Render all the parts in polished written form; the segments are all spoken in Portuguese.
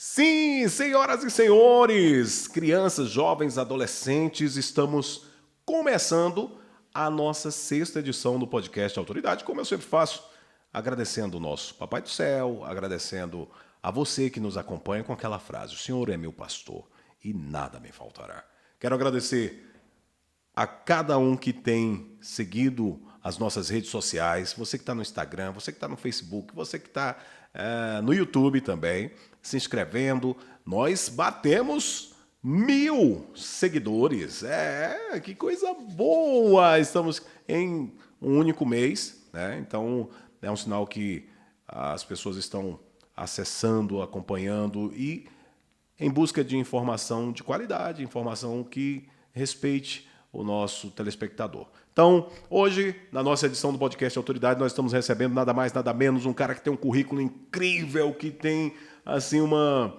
Sim, senhoras e senhores, crianças, jovens, adolescentes, estamos começando a nossa sexta edição do podcast Autoridade, como eu sempre faço, agradecendo o nosso Papai do Céu, agradecendo a você que nos acompanha com aquela frase: o Senhor é meu pastor e nada me faltará. Quero agradecer a cada um que tem seguido as nossas redes sociais, você que está no Instagram, você que está no Facebook, você que está no YouTube também, se inscrevendo. Nós batemos 1.000 seguidores. Que coisa boa! Estamos em um único mês, né? Então é um sinal que as pessoas estão acessando, acompanhando e em busca de informação de qualidade, informação que respeite o nosso telespectador. Então, hoje, na nossa edição do podcast Autoridade, nós estamos recebendo nada mais, nada menos um cara que tem um currículo incrível, que tem assim uma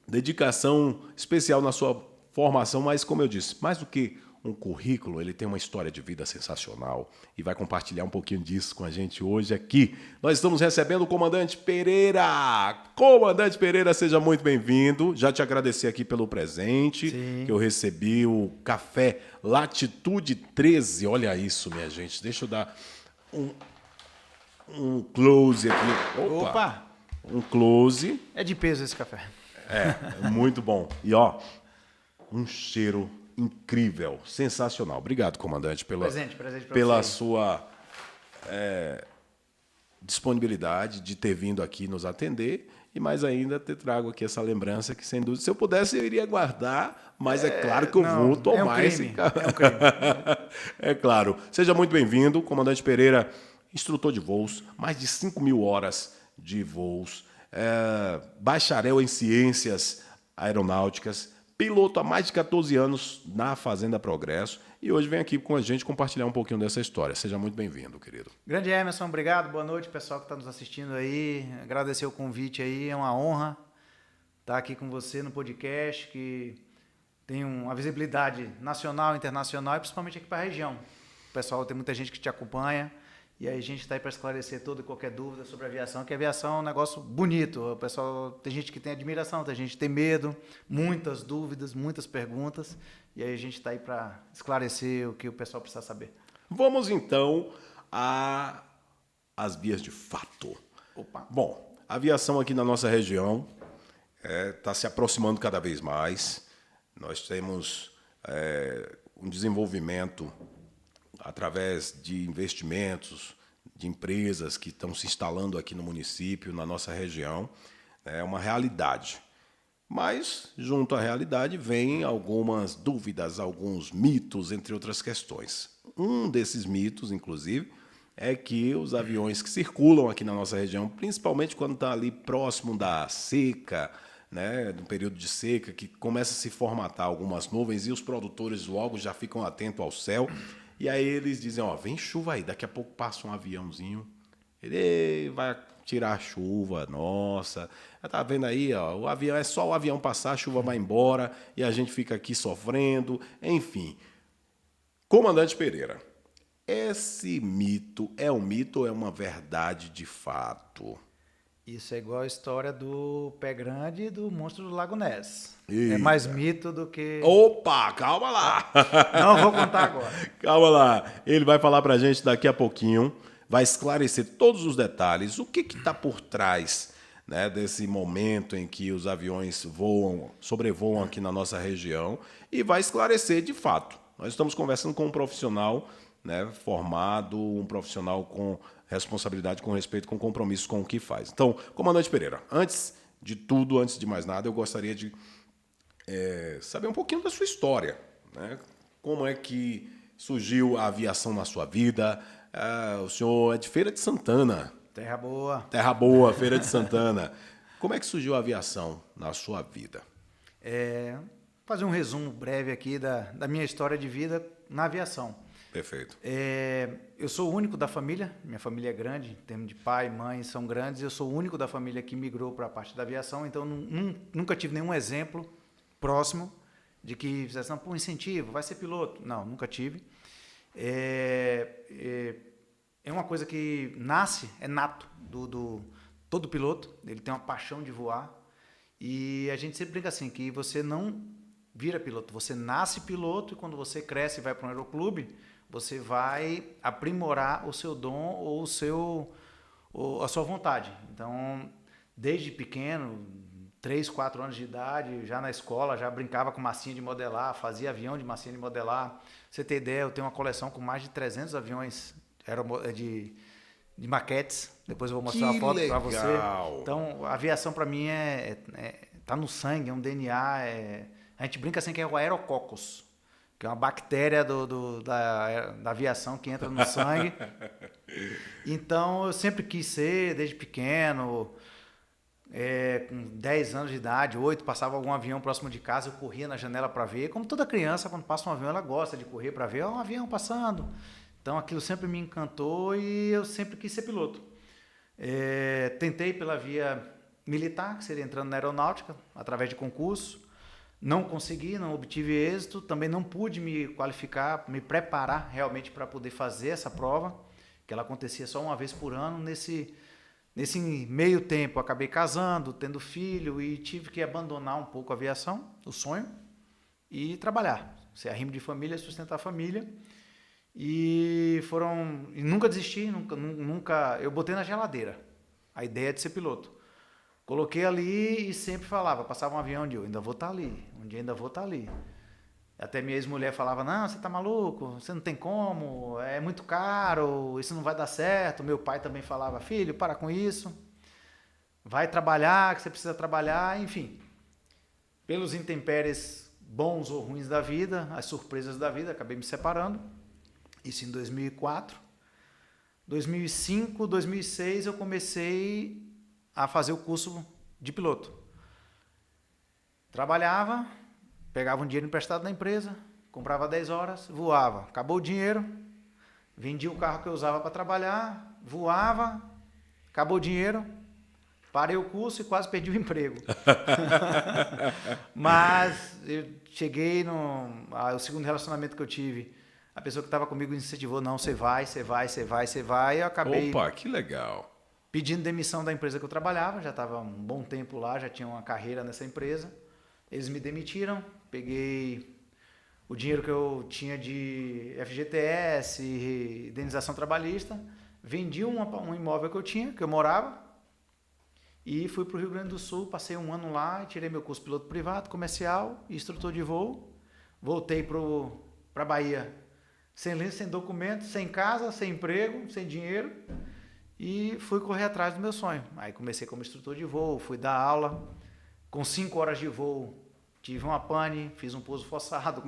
dedicação especial na sua formação, mas como eu disse, mais do que um currículo, ele tem uma história de vida sensacional e vai compartilhar um pouquinho disso com a gente hoje aqui. Nós estamos recebendo o Comandante Pereira. Comandante Pereira, seja muito bem-vindo. Já te agradecer aqui pelo presente. Sim. Que eu recebi, o café Latitude 13. Olha isso, minha gente. Deixa eu dar um close aqui. Opa! Um close. É de peso esse café. É muito bom. E ó, um cheiro incrível, sensacional. Obrigado, comandante, Presente pra pela você. sua disponibilidade de ter vindo aqui nos atender e mais ainda ter trago aqui essa lembrança que, sem dúvida, se eu pudesse, eu iria guardar, mas é claro que eu vou tomar É um crime. esse... É um crime. É claro. Seja muito bem-vindo, comandante Pereira, instrutor de voos, mais de 5.000 horas de voos, bacharel em ciências aeronáuticas, piloto há mais de 14 anos na Fazenda Progresso e hoje vem aqui com a gente compartilhar um pouquinho dessa história. Seja muito bem-vindo, querido. Grande Emerson, obrigado. Boa noite, pessoal que está nos assistindo aí. Agradecer o convite aí. É uma honra estar aqui com você no podcast, que tem uma visibilidade nacional, internacional e principalmente aqui para a região. Pessoal, tem muita gente que te acompanha. E aí a gente está aí para esclarecer toda e qualquer dúvida sobre aviação, que a aviação é um negócio bonito. O pessoal, tem gente que tem admiração, tem gente que tem medo, muitas dúvidas, muitas perguntas. E aí a gente está aí para esclarecer o que o pessoal precisa saber. Vamos então às vias de fato. Opa. Bom, a aviação aqui na nossa região está se aproximando cada vez mais. Nós temos um desenvolvimento através de investimentos, de empresas que estão se instalando aqui no município, na nossa região. É uma realidade. Mas, junto à realidade, vem algumas dúvidas, alguns mitos, entre outras questões. Um desses mitos, inclusive, é que os aviões que circulam aqui na nossa região, principalmente quando está ali próximo da seca, né, do período de seca, que começa a se formatar algumas nuvens e os produtores logo já ficam atentos ao céu. E aí eles dizem, ó, vem chuva aí, daqui a pouco passa um aviãozinho, ele vai tirar a chuva, nossa. Tá vendo aí, ó, o avião é só o avião passar, a chuva vai embora e a gente fica aqui sofrendo, enfim. Comandante Pereira, esse mito é um mito ou é uma verdade de fato? Isso é igual a história do Pé Grande e do Monstro do Lago Ness. Eita. É mais mito do que... Opa, calma lá. Não vou contar agora. Calma lá. Ele vai falar pra gente daqui a pouquinho, vai esclarecer todos os detalhes, o que está por trás, né, desse momento em que os aviões sobrevoam aqui na nossa região e vai esclarecer de fato. Nós estamos conversando com um profissional, né, formado, um profissional com responsabilidade, com respeito, com compromisso com o que faz. Então, comandante Pereira, antes de tudo, antes de mais nada, eu gostaria de saber um pouquinho da sua história, né? Como é que surgiu a aviação na sua vida? O senhor é de Feira de Santana. Terra boa. Terra boa, Feira de Santana. Como é que surgiu a aviação na sua vida? Fazer um resumo breve aqui da minha história de vida na aviação. Perfeito. Eu sou o único da família, minha família é grande, em termos de pai, mãe, são grandes, eu sou o único da família que migrou para a parte da aviação, então nunca tive nenhum exemplo próximo de que fizesse, não, pô, incentivo, vai ser piloto. Não, nunca tive. É uma coisa que nasce, é nato, todo piloto, ele tem uma paixão de voar, E a gente sempre brinca assim, que você não vira piloto, você nasce piloto e quando você cresce e vai para um aeroclube, você vai aprimorar o seu dom ou a sua vontade. Então, desde pequeno, 3, 4 anos de idade, já na escola, já brincava com massinha de modelar, fazia avião de massinha de modelar. Pra você ter ideia, eu tenho uma coleção com mais de 300 aviões de maquetes. Depois eu vou mostrar uma foto para você. Então, a aviação para mim tá no sangue, é um DNA. A gente brinca assim que é o aerococcus, que é uma bactéria da aviação que entra no sangue. Então, eu sempre quis ser, desde pequeno, com 10 anos de idade, 8, passava algum avião próximo de casa, eu corria na janela para ver. Como toda criança, quando passa um avião, ela gosta de correr para ver um avião passando. Então, aquilo sempre me encantou e eu sempre quis ser piloto. Tentei pela via militar, que seria entrando na aeronáutica, através de concurso. Não consegui, não obtive êxito. Também não pude me qualificar, me preparar realmente para poder fazer essa prova, que ela acontecia só uma vez por ano. Nesse meio tempo, eu acabei casando, tendo filho e tive que abandonar um pouco a aviação, o sonho, e trabalhar. Ser arrimo de família, sustentar a família. E nunca desisti, nunca. Eu botei na geladeira a ideia de ser piloto. Coloquei ali e sempre falava, passava um avião de eu ainda vou estar ali, um dia ainda vou estar ali. Até minha ex-mulher falava, não, você tá maluco, você não tem como, é muito caro, isso não vai dar certo. Meu pai também falava, filho, para com isso, vai trabalhar, que você precisa trabalhar, enfim. Pelos intempéries bons ou ruins da vida, as surpresas da vida, acabei me separando. Isso em 2004. 2005, 2006 eu comecei a fazer o curso de piloto. Trabalhava, pegava um dinheiro emprestado na empresa, comprava 10 horas, voava. Acabou o dinheiro, vendia o carro que eu usava para trabalhar, voava, acabou o dinheiro, parei o curso e quase perdi o emprego. Mas eu cheguei o segundo relacionamento que eu tive, a pessoa que estava comigo incentivou, não, você vai, e eu acabei... Opa, que legal. Pedindo demissão da empresa que eu trabalhava, já estava um bom tempo lá, já tinha uma carreira nessa empresa. Eles me demitiram, peguei o dinheiro que eu tinha de FGTS, indenização trabalhista, vendi um imóvel que eu tinha, que eu morava, e fui para o Rio Grande do Sul, passei um ano lá, tirei meu curso piloto privado, comercial e instrutor de voo. Voltei para a Bahia, sem lista, sem documento, sem casa, sem emprego, sem dinheiro. E fui correr atrás do meu sonho. Aí comecei como instrutor de voo, fui dar aula. Com 5 horas de voo, tive uma pane, fiz um pouso forçado,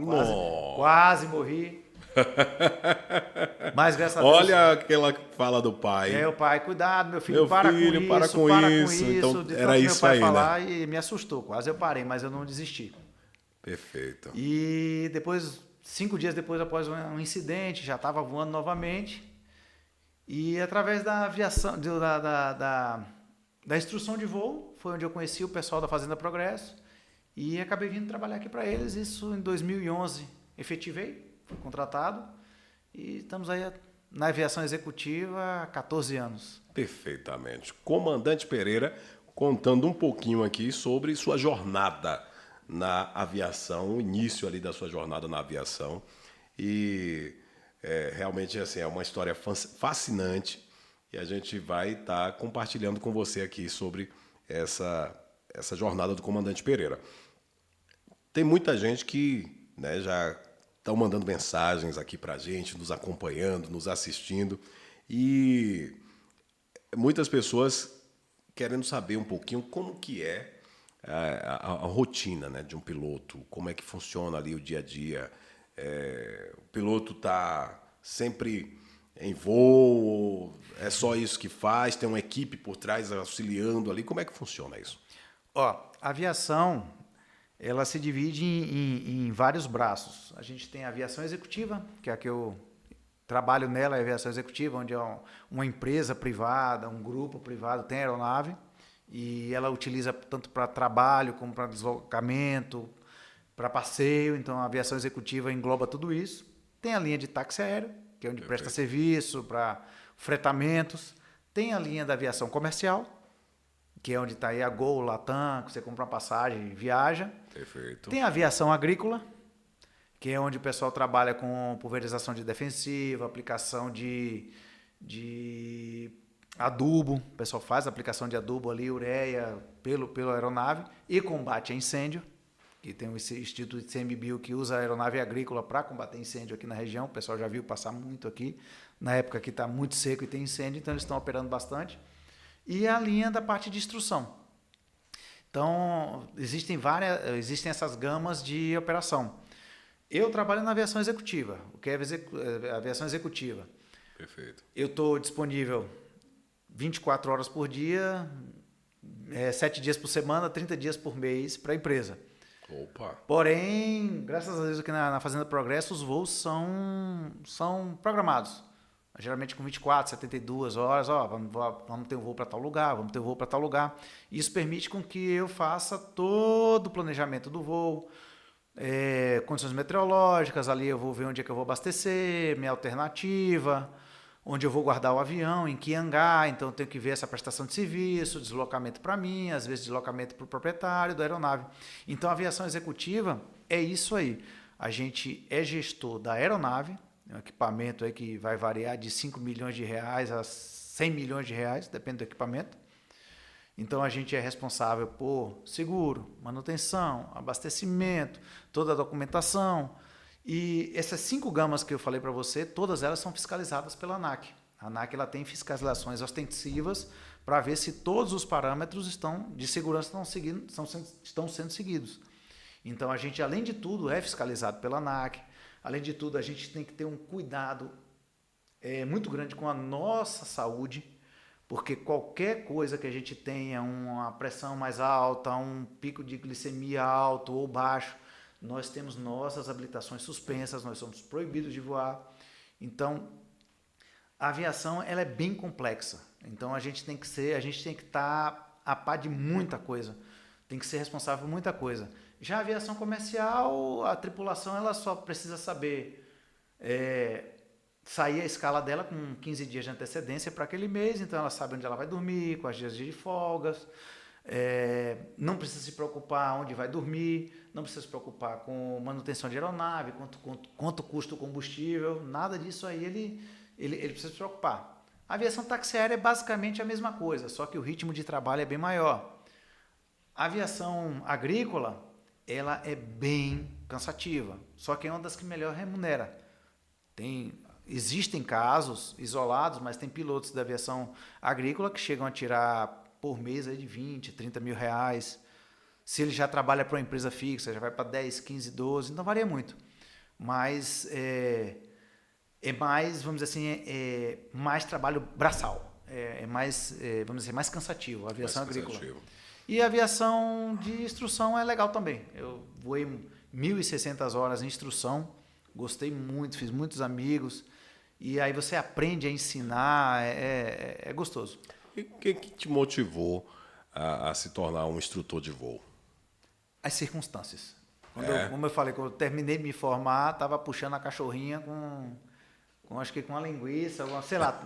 quase morri. Mas graças a Deus... Olha aquela fala do pai. O pai, cuidado, meu filho, para com isso. Então, De era tanto isso meu pai aí, falar, né? e me assustou. Quase eu parei, mas eu não desisti. Perfeito. E depois, 5 dias depois, após um incidente, já estava voando novamente. E através da aviação, da instrução de voo, foi onde eu conheci o pessoal da Fazenda Progresso e acabei vindo trabalhar aqui para eles. Isso em 2011 efetivei, fui contratado e estamos aí na aviação executiva há 14 anos. Perfeitamente. Comandante Pereira, contando um pouquinho aqui sobre sua jornada na aviação, o início ali da sua jornada na aviação. E realmente assim, é uma história fascinante e a gente vai estar compartilhando com você aqui sobre essa jornada do Comandante Pereira. Tem muita gente que, né, já estão mandando mensagens aqui para a gente, nos acompanhando, nos assistindo e muitas pessoas querendo saber um pouquinho como que é a rotina, né, de um piloto, como é que funciona ali o dia a dia. O piloto está sempre em voo, é só isso que faz, tem uma equipe por trás auxiliando ali, como é que funciona isso? A aviação, ela se divide em vários braços. A gente tem a aviação executiva, que é a que eu trabalho nela, é a aviação executiva, onde é uma empresa privada, um grupo privado tem aeronave, e ela utiliza tanto para trabalho como para deslocamento, para passeio. Então a aviação executiva engloba tudo isso. Tem a linha de táxi aéreo, que é onde presta serviço para fretamentos. Tem a linha da aviação comercial, que é onde está aí a Gol, Latam, que você compra uma passagem e viaja. Perfeito. Tem a aviação agrícola, que é onde o pessoal trabalha com pulverização de defensiva, aplicação de adubo. O pessoal faz a aplicação de adubo ali, ureia, pela aeronave, e combate a incêndio, que tem o Instituto de ICMBio que usa a aeronave agrícola para combater incêndio aqui na região. O pessoal já viu passar muito aqui, na época que está muito seco e tem incêndio, então eles estão operando bastante. E a linha da parte de instrução. Então, existem essas gamas de operação. Eu trabalho na aviação executiva. O que é aviação executiva? Perfeito. Eu estou disponível 24 horas por dia, 7 dias por semana, 30 dias por mês para a empresa. Opa! Porém, graças a Deus aqui na Fazenda Progresso, os voos são programados. Geralmente com 24, 72 horas, vamos ter um voo para tal lugar, vamos ter um voo para tal lugar. Isso permite com que eu faça todo o planejamento do voo, condições meteorológicas, ali eu vou ver onde é que eu vou abastecer, minha alternativa, onde eu vou guardar o avião, em que hangar, então eu tenho que ver essa prestação de serviço, deslocamento para mim, às vezes deslocamento para o proprietário da aeronave. Então a aviação executiva é isso aí. A gente é gestor da aeronave, um equipamento aí que vai variar de 5 milhões de reais a 100 milhões de reais, depende do equipamento. Então a gente é responsável por seguro, manutenção, abastecimento, toda a documentação. E essas 5 gamas que eu falei para você, todas elas são fiscalizadas pela ANAC. A ANAC ela tem fiscalizações ostensivas para ver se todos os parâmetros de segurança estão sendo seguidos. Então a gente, além de tudo, é fiscalizado pela ANAC. Além de tudo, a gente tem que ter um cuidado muito grande com a nossa saúde, porque qualquer coisa que a gente tenha, uma pressão mais alta, um pico de glicemia alto ou baixo, nós temos nossas habilitações suspensas, nós somos proibidos de voar. Então, a aviação ela é bem complexa. Então, a gente tem que estar a par de muita coisa, tem que ser responsável por muita coisa. Já a aviação comercial, a tripulação ela só precisa saber sair a escala dela com 15 dias de antecedência para aquele mês, então ela sabe onde ela vai dormir, quais dias de folgas, não precisa se preocupar onde vai dormir, não precisa se preocupar com manutenção de aeronave, quanto custa o combustível, nada disso aí ele precisa se preocupar. A aviação taxiaéria é basicamente a mesma coisa, só que o ritmo de trabalho é bem maior. A aviação agrícola ela é bem cansativa, só que é uma das que melhor remunera. Existem casos isolados, mas tem pilotos da aviação agrícola que chegam a tirar por mês aí de 20, 30 mil reais. Se ele já trabalha para uma empresa fixa, já vai para 10, 15, 12, então varia muito. Mas é mais, vamos dizer assim, mais trabalho braçal, vamos dizer, mais cansativo, a aviação agrícola. E a aviação de instrução é legal também. Eu voei 1.600 horas em instrução, gostei muito, fiz muitos amigos. E aí você aprende a ensinar, é gostoso. E o que te motivou a se tornar um instrutor de voo? As circunstâncias. Como eu falei, quando eu terminei de me formar, estava puxando a cachorrinha acho que com uma linguiça, sei lá.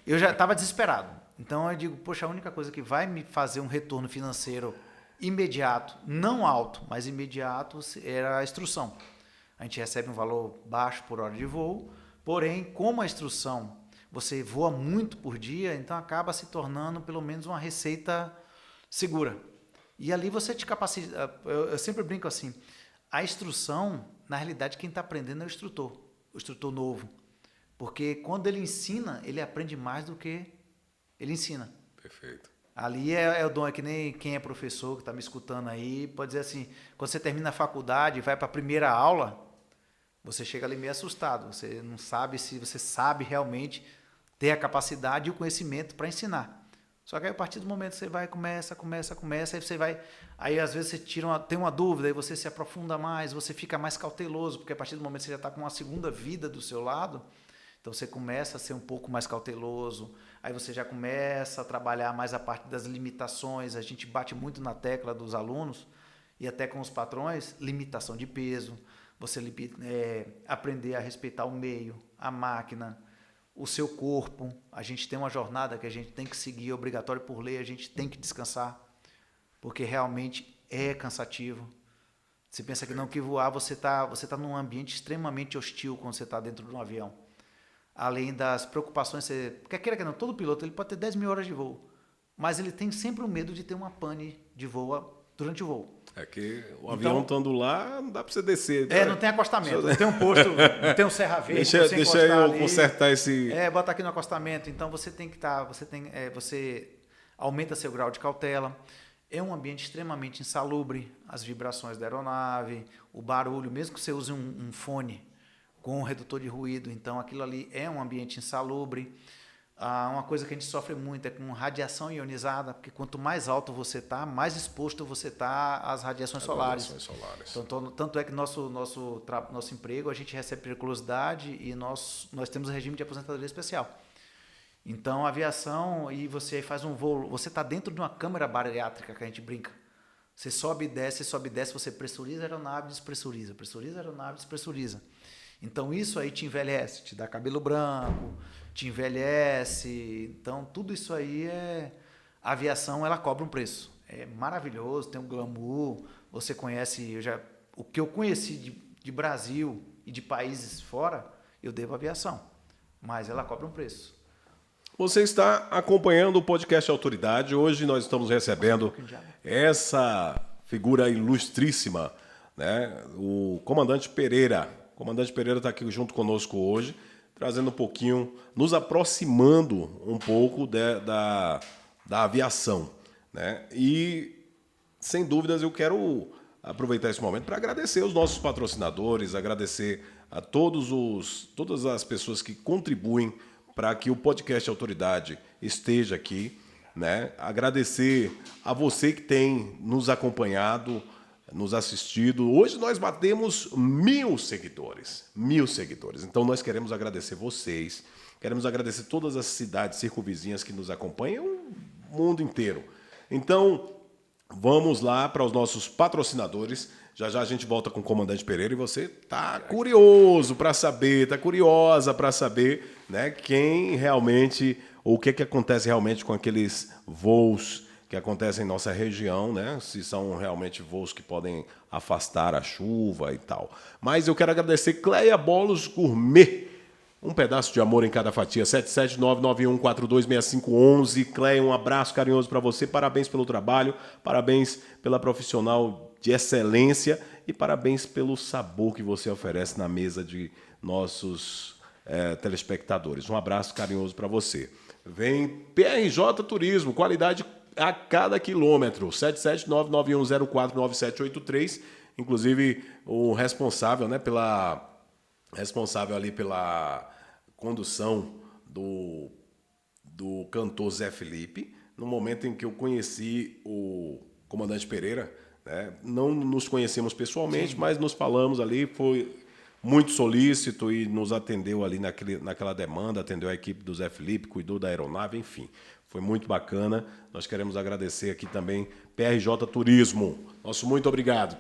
Eu já estava desesperado. Então eu digo, poxa, a única coisa que vai me fazer um retorno financeiro imediato, não alto, mas imediato, era a instrução. A gente recebe um valor baixo por hora de voo, porém, como a instrução você voa muito por dia, então acaba se tornando pelo menos uma receita segura. E ali você te capacita. Eu sempre brinco assim, a instrução, na realidade, quem está aprendendo é o instrutor novo. Porque quando ele ensina, ele aprende mais do que ele ensina. Perfeito. Ali é o dom, é que nem quem é professor, que está me escutando aí, pode dizer assim, quando você termina a faculdade e vai para a primeira aula, você chega ali meio assustado, você não sabe se você sabe realmente ter a capacidade e o conhecimento para ensinar. Só que aí, a partir do momento que você vai, começa, aí você vai, aí às vezes você tem uma dúvida, aí você se aprofunda mais, você fica mais cauteloso, porque a partir do momento que você já está com uma segunda vida do seu lado, então você começa a ser um pouco mais cauteloso, aí você já começa a trabalhar mais a parte das limitações, a gente bate muito na tecla dos alunos, e até com os patrões, limitação de peso, você aprender a respeitar o meio, a máquina, o seu corpo. A gente tem uma jornada que a gente tem que seguir, obrigatório por lei, a gente tem que descansar, porque realmente é cansativo. Você pensa que não, que voar, você tá num ambiente extremamente hostil quando você está dentro de um avião. Além das preocupações, porque queira que não, todo piloto ele pode ter 10 mil horas de voo, mas ele tem sempre o medo de ter uma pane de voo durante o voo. É que o avião estando lá, não dá para você descer. Não tem acostamento, não tem um posto, não tem um serra verde. Deixa eu consertar esse... Bota aqui no acostamento. Então você tem que estar, você aumenta seu grau de cautela. É um ambiente extremamente insalubre, as vibrações da aeronave, o barulho, mesmo que você use um fone com um redutor de ruído, então aquilo ali é um ambiente insalubre. Uma coisa que a gente sofre muito é com radiação ionizada, porque quanto mais alto você está, mais exposto você está às radiações solares. Então, tanto é que nosso emprego, a gente recebe periculosidade e nós temos um regime de aposentadoria especial. Então, a aviação, e você faz um voo, você está dentro de uma câmara bariátrica que a gente brinca. Você sobe e desce, você pressuriza a aeronave, despressuriza, pressuriza a aeronave, despressuriza. Então, isso aí te envelhece, te dá cabelo branco, te envelhece. Então, tudo isso aí a aviação, ela cobra um preço. É maravilhoso, tem um glamour. Você conhece, o que eu conheci de Brasil e de países fora, eu devo à aviação. Mas ela cobra um preço. Você está acompanhando o podcast Autoridade. Hoje nós estamos recebendo essa figura ilustríssima, né? O Comandante Pereira. O Comandante Pereira está aqui junto conosco hoje, trazendo um pouquinho, nos aproximando um pouco da aviação, né? E, sem dúvidas, eu quero aproveitar esse momento para agradecer os nossos patrocinadores, agradecer a todas as pessoas que contribuem para que o podcast Autoridade esteja aqui, né? Agradecer a você que tem nos acompanhado, nos assistido. Hoje nós batemos 1.000 seguidores. 1.000 seguidores. Então nós queremos agradecer vocês, queremos agradecer todas as cidades circunvizinhas que nos acompanham, o mundo inteiro. Então, vamos lá para os nossos patrocinadores. Já já a gente volta com o Comandante Pereira e você tá curioso para saber, tá curiosa para saber, né, quem realmente, ou o que acontece realmente com aqueles voos que acontecem em nossa região, né? Se são realmente voos que podem afastar a chuva e tal. Mas eu quero agradecer Cleia Bolos Gourmet. Um pedaço de amor em cada fatia. 77991426511. Cleia, um abraço carinhoso para você. Parabéns pelo trabalho, parabéns pela profissional de excelência e parabéns pelo sabor que você oferece na mesa de nossos telespectadores. Um abraço carinhoso para você. Vem PRJ Turismo, qualidade a cada quilômetro, 77991049783, inclusive o responsável, né, ali pela condução do cantor Zé Felipe, no momento em que eu conheci o Comandante Pereira, né, não nos conhecemos pessoalmente, mas nos falamos ali, foi muito solícito e nos atendeu ali naquela demanda, atendeu a equipe do Zé Felipe, cuidou da aeronave, enfim. Foi muito bacana. Nós queremos agradecer aqui também PRJ Turismo. Nosso muito obrigado.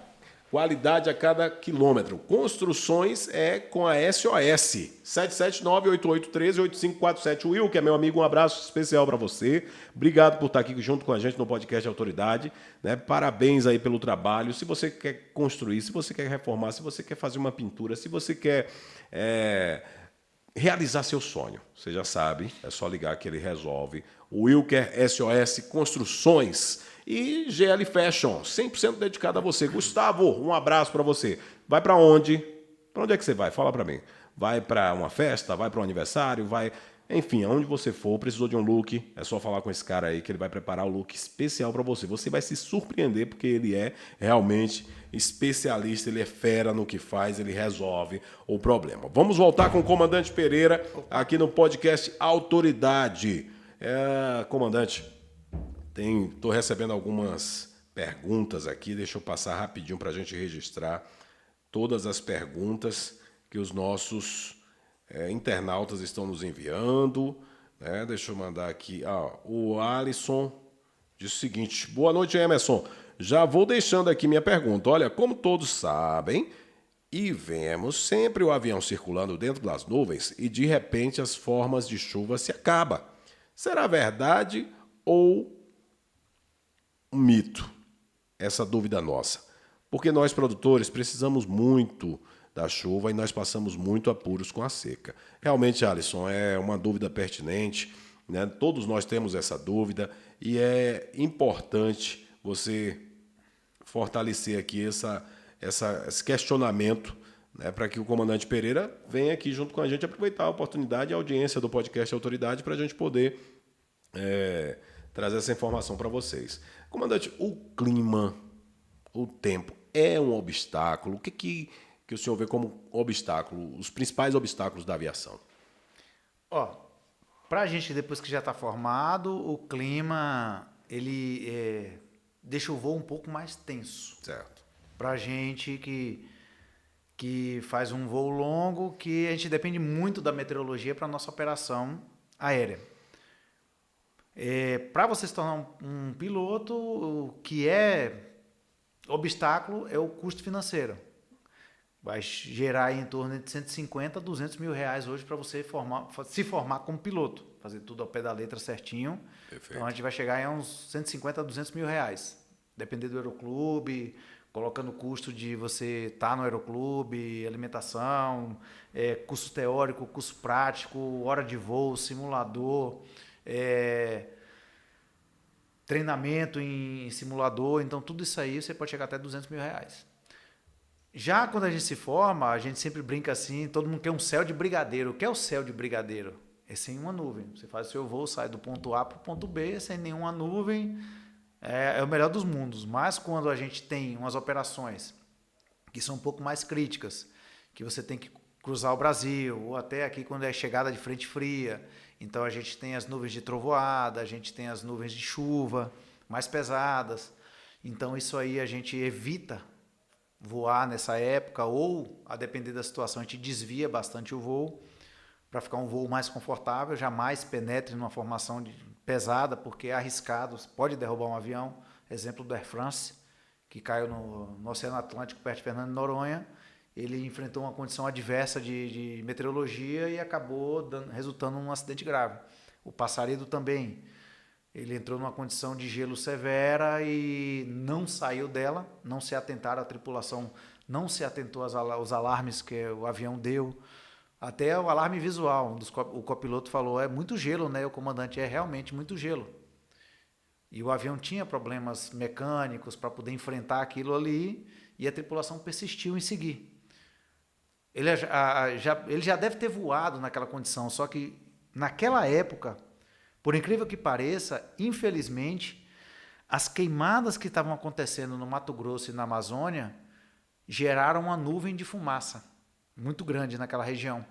Qualidade a cada quilômetro. Construções é com a SOS. 77988138547. Will, que é meu amigo, um abraço especial para você. Obrigado por estar aqui junto com a gente no podcast Autoridade, né? Parabéns aí pelo trabalho. Se você quer construir, se você quer reformar, se você quer fazer uma pintura, se você quer realizar seu sonho, você já sabe, é só ligar que ele resolve. O Wilker SOS Construções e GL Fashion, 100% dedicado a você. Gustavo, um abraço para você. Vai para onde? Para onde é que você vai? Fala para mim. Vai para uma festa? Vai para um aniversário? Vai... Enfim, aonde você for, precisou de um look, é só falar com esse cara aí que ele vai preparar o look especial para você. Você vai se surpreender porque ele é realmente especialista, ele é fera no que faz, ele resolve o problema. Vamos voltar com o Comandante Pereira aqui no podcast Autoridade. Comandante, estou recebendo algumas perguntas aqui, deixa eu passar rapidinho para a gente registrar todas as perguntas que os nossos internautas estão nos enviando, né? Deixa eu mandar aqui. O Alisson diz o seguinte: boa noite, Emerson. Já vou deixando aqui minha pergunta. Olha, como todos sabem, E vemos sempre o avião circulando dentro das nuvens e de repente as formas de chuva se acabam. Será verdade ou um mito? Essa dúvida nossa. Porque nós produtores precisamos muito da chuva e nós passamos muito apuros com a seca. Realmente, Alisson, é uma dúvida pertinente, né? Todos nós temos essa dúvida e é importante você fortalecer aqui esse questionamento, né, para que o comandante Pereira venha aqui junto com a gente aproveitar a oportunidade e a audiência do podcast Autoridade para a gente poder trazer essa informação para vocês. Comandante, o clima, o tempo é um obstáculo? O que o senhor vê como obstáculo, os principais obstáculos da aviação? Para a gente, depois que já está formado, o clima, ele deixa o voo um pouco mais tenso. Certo. Para a gente que faz um voo longo, que a gente depende muito da meteorologia para a nossa operação aérea. Para você se tornar um piloto, o que é obstáculo é o custo financeiro. Vai gerar em torno de 150 a 200 mil reais hoje para você se formar como piloto. Fazer tudo ao pé da letra certinho. Perfeito. Então a gente vai chegar em uns 150 a 200 mil reais. Depender do aeroclube, colocando o custo de você estar no aeroclube, alimentação, curso teórico, curso prático, hora de voo, simulador, treinamento em simulador. Então tudo isso aí você pode chegar até 200 mil reais. Já quando a gente se forma, a gente sempre brinca assim, todo mundo quer um céu de brigadeiro. O que é o céu de brigadeiro? É sem uma nuvem. Você faz o seu voo, sai do ponto A para o ponto B, sem nenhuma nuvem. É o melhor dos mundos. Mas quando a gente tem umas operações que são um pouco mais críticas, que você tem que cruzar o Brasil, ou até aqui quando é chegada de frente fria, então a gente tem as nuvens de trovoada, a gente tem as nuvens de chuva mais pesadas. Então isso aí a gente evita voar nessa época, ou, a depender da situação, a gente desvia bastante o voo para ficar um voo mais confortável, jamais penetre numa formação pesada, porque é arriscado, pode derrubar um avião. Exemplo do Air France, que caiu no Oceano Atlântico, perto de Fernando de Noronha. Ele enfrentou uma condição adversa de meteorologia e acabou resultando num acidente grave. O Passarido também. Ele entrou numa condição de gelo severa e não saiu dela, não se atentaram, a tripulação não se atentou aos alarmes que o avião deu. Até o alarme visual, o copiloto falou, é muito gelo, né? O comandante, é realmente muito gelo. E o avião tinha problemas mecânicos para poder enfrentar aquilo ali e a tripulação persistiu em seguir. Ele já deve ter voado naquela condição, só que naquela época, por incrível que pareça, infelizmente, as queimadas que estavam acontecendo no Mato Grosso e na Amazônia geraram uma nuvem de fumaça muito grande naquela região.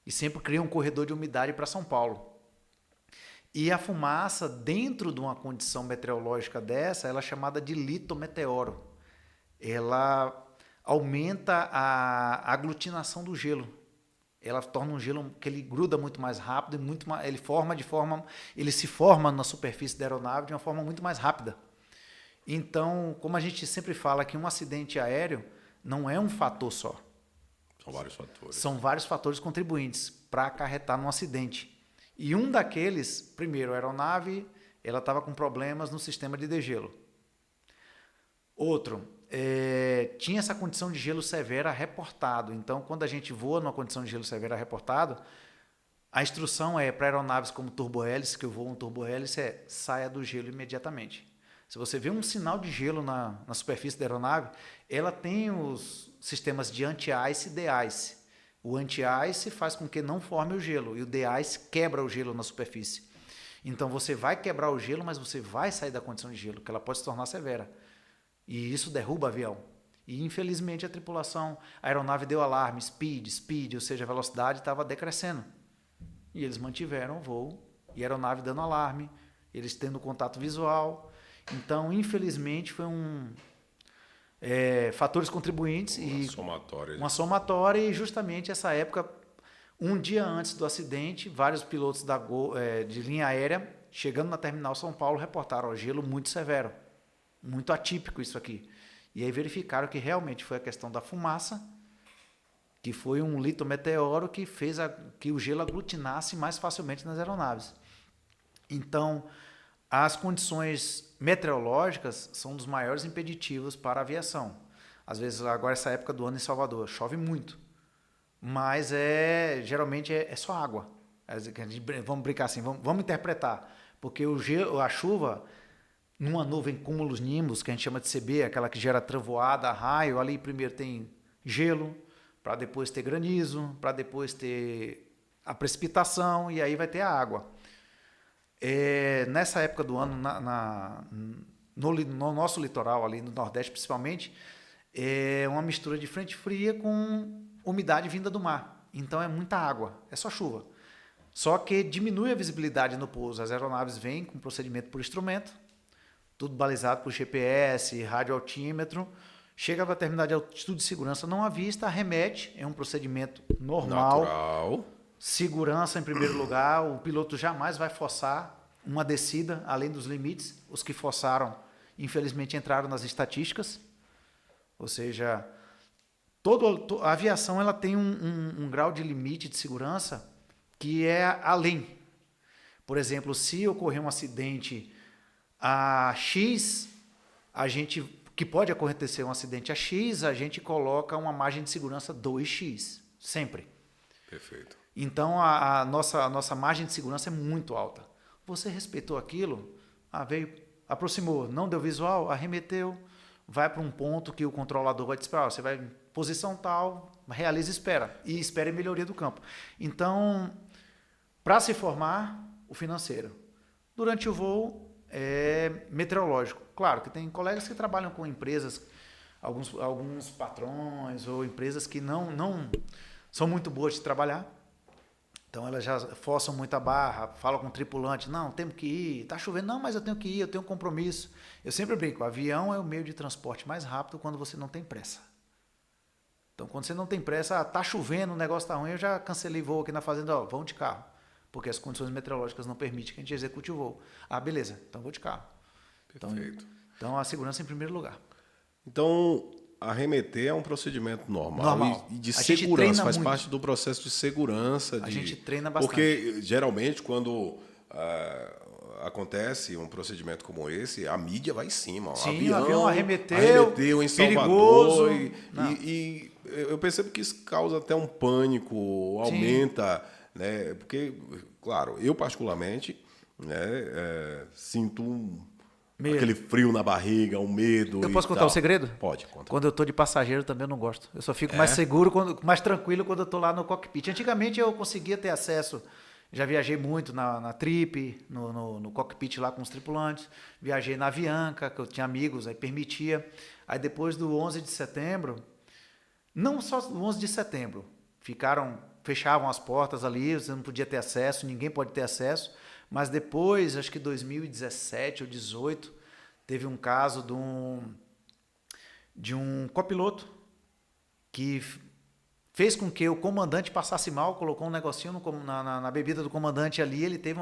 E sempre cria um corredor de umidade para São Paulo. E a fumaça, dentro de uma condição meteorológica dessa, ela é chamada de litometeoro. Ela aumenta a aglutinação do gelo. Ela torna um gelo que ele gruda muito mais rápido e ele se forma na superfície da aeronave de uma forma muito mais rápida. Então, como a gente sempre fala que um acidente aéreo não é um fator só. São vários fatores. São vários fatores contribuintes para acarretar num acidente. E um daqueles, primeiro, a aeronave, ela estava com problemas no sistema de degelo. Outro, tinha essa condição de gelo severa reportado. Então, quando a gente voa numa condição de gelo severa reportado, a instrução para aeronaves como turbohélice, que eu voo um turbohélice, saia do gelo imediatamente. Se você vê um sinal de gelo na superfície da aeronave, ela tem os sistemas de anti-ice e de-ice. O anti-ice faz com que não forme o gelo e o de-ice quebra o gelo na superfície. Então você vai quebrar o gelo, mas você vai sair da condição de gelo, que ela pode se tornar severa. E isso derruba o avião. E infelizmente a aeronave deu alarme, speed, ou seja, a velocidade estava decrescendo. E eles mantiveram o voo, e a aeronave dando alarme, eles tendo contato visual. Então, infelizmente, foi fatores contribuintes uma somatória, e justamente essa época, um dia antes do acidente, vários pilotos de linha aérea, chegando na terminal São Paulo, reportaram gelo muito severo, muito atípico isso aqui. E aí verificaram que realmente foi a questão da fumaça que foi um litometeoro que fez que o gelo aglutinasse mais facilmente nas aeronaves. Então, as condições meteorológicas são um dos maiores impeditivos para a aviação. Às vezes, agora essa época do ano em Salvador, chove muito, mas geralmente é só água. Vamos brincar assim, vamos interpretar, porque o gelo, a chuva, numa nuvem cúmulos nimbus, que a gente chama de CB, aquela que gera trovoada, raio, ali primeiro tem gelo, para depois ter granizo, para depois ter a precipitação, e aí vai ter a água. Nessa época do ano, no nosso litoral, ali no Nordeste principalmente, é uma mistura de frente fria com umidade vinda do mar. Então é muita água, é só chuva. Só que diminui a visibilidade no pouso. As aeronaves vêm com procedimento por instrumento, tudo balizado por GPS, radioaltímetro. Chega a determinada altitude de segurança não avista, arremete, é um procedimento normal. Natural. Segurança em primeiro lugar, o piloto jamais vai forçar uma descida além dos limites. Os que forçaram, infelizmente, entraram nas estatísticas. Ou seja, a aviação ela tem um grau de limite de segurança que é além. Por exemplo, se ocorrer um acidente a X, que pode acontecer um acidente a X, a gente coloca uma margem de segurança 2x, sempre. Perfeito. Então, a nossa margem de segurança é muito alta. Você respeitou aquilo, veio, aproximou, não deu visual, arremeteu, vai para um ponto que o controlador vai te esperar. Você vai em posição tal, realiza e espera. E espera a melhoria do campo. Então, para se formar, o financeiro. Durante o voo, é meteorológico. Claro que tem colegas que trabalham com empresas, alguns patrões ou empresas que não são muito boas de trabalhar. Então elas já forçam muito a barra, falam com o tripulante, não, temos que ir, está chovendo, não, mas eu tenho que ir, eu tenho um compromisso. Eu sempre brinco, o avião é o meio de transporte mais rápido quando você não tem pressa. Então quando você não tem pressa, está chovendo, o negócio está ruim, eu já cancelei voo aqui na fazenda, vão de carro, porque as condições meteorológicas não permitem que a gente execute o voo. Beleza, então vou de carro. Perfeito. Então a segurança em primeiro lugar. Então, arremeter é um procedimento normal. E de segurança, faz parte do processo de segurança. A gente treina bastante. Porque, geralmente, quando acontece um procedimento como esse, a mídia vai em cima. Sim, o avião arremeteu em Salvador. Perigoso. E eu percebo que isso causa até um pânico, aumenta, né? Porque, claro, eu particularmente, né, sinto aquele frio na barriga, um medo. Eu posso contar um segredo? Pode, conta. Quando eu estou de passageiro também eu não gosto. Eu só fico mais seguro, mais tranquilo quando eu estou lá no cockpit. Antigamente eu conseguia ter acesso, já viajei muito na Trip, no cockpit lá com os tripulantes. Viajei na Avianca, que eu tinha amigos, aí permitia. Aí depois do 11 de setembro, não só do 11 de setembro, fechavam as portas ali, você não podia ter acesso, ninguém pode ter acesso. Mas depois, acho que 2017 ou 2018, teve um caso de um copiloto que fez com que o comandante passasse mal, colocou um negocinho na bebida do comandante ali, ele teve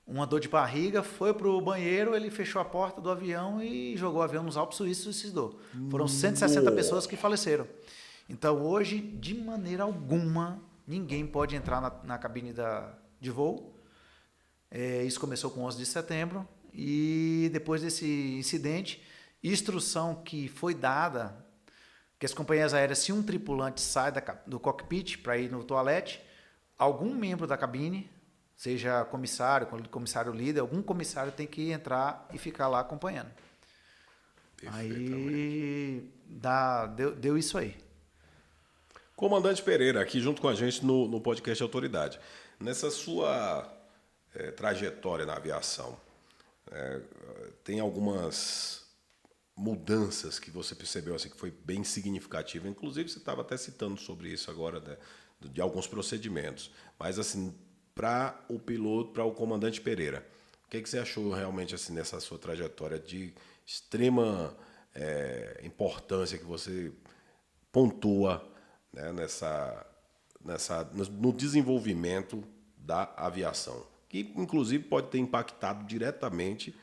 uma dor de barriga, foi para o banheiro, ele fechou a porta do avião e jogou o avião nos Alpes Suíços e se suicidou. Foram 160 pessoas que faleceram. Então hoje, de maneira alguma, ninguém pode entrar na cabine de voo. Isso começou com 11 de setembro e depois desse incidente, instrução que foi dada que as companhias aéreas, se um tripulante sai do cockpit para ir no toalete, algum membro da cabine, seja comissário líder, algum comissário tem que entrar e ficar lá acompanhando. Aí deu isso aí. Comandante Pereira, aqui junto com a gente no podcast Autoridade. Nessa sua trajetória na aviação, tem algumas mudanças que você percebeu assim, que foi bem significativa. Inclusive, você estava até citando sobre isso agora, né, de alguns procedimentos. Mas, assim, para o piloto, para o comandante Pereira, o que você achou realmente assim, nessa sua trajetória de extrema importância que você pontua, né, no desenvolvimento da aviação? Que, inclusive, pode ter impactado diretamente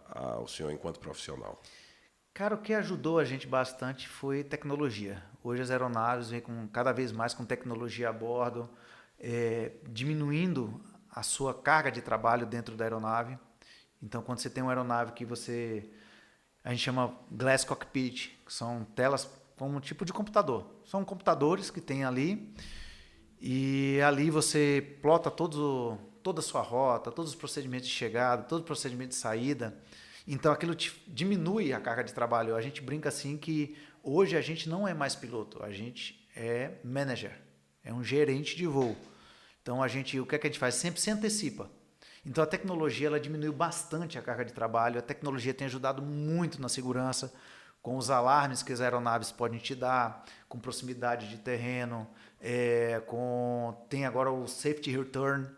ao senhor enquanto profissional. Cara, o que ajudou a gente bastante foi tecnologia. Hoje as aeronaves vêm cada vez mais com tecnologia a bordo, diminuindo a sua carga de trabalho dentro da aeronave. Então, quando você tem uma aeronave que a gente chama Glass Cockpit, que são telas como um tipo de computador. São computadores que tem ali e ali você plota toda a sua rota, todos os procedimentos de chegada, todo o procedimento de saída. Então aquilo diminui a carga de trabalho. A gente brinca assim que hoje a gente não é mais piloto, a gente é manager, é um gerente de voo. Então o que é que a gente faz? Sempre se antecipa. Então a tecnologia ela diminuiu bastante a carga de trabalho, a tecnologia tem ajudado muito na segurança, com os alarmes que as aeronaves podem te dar, com proximidade de terreno, tem agora o Safety Return,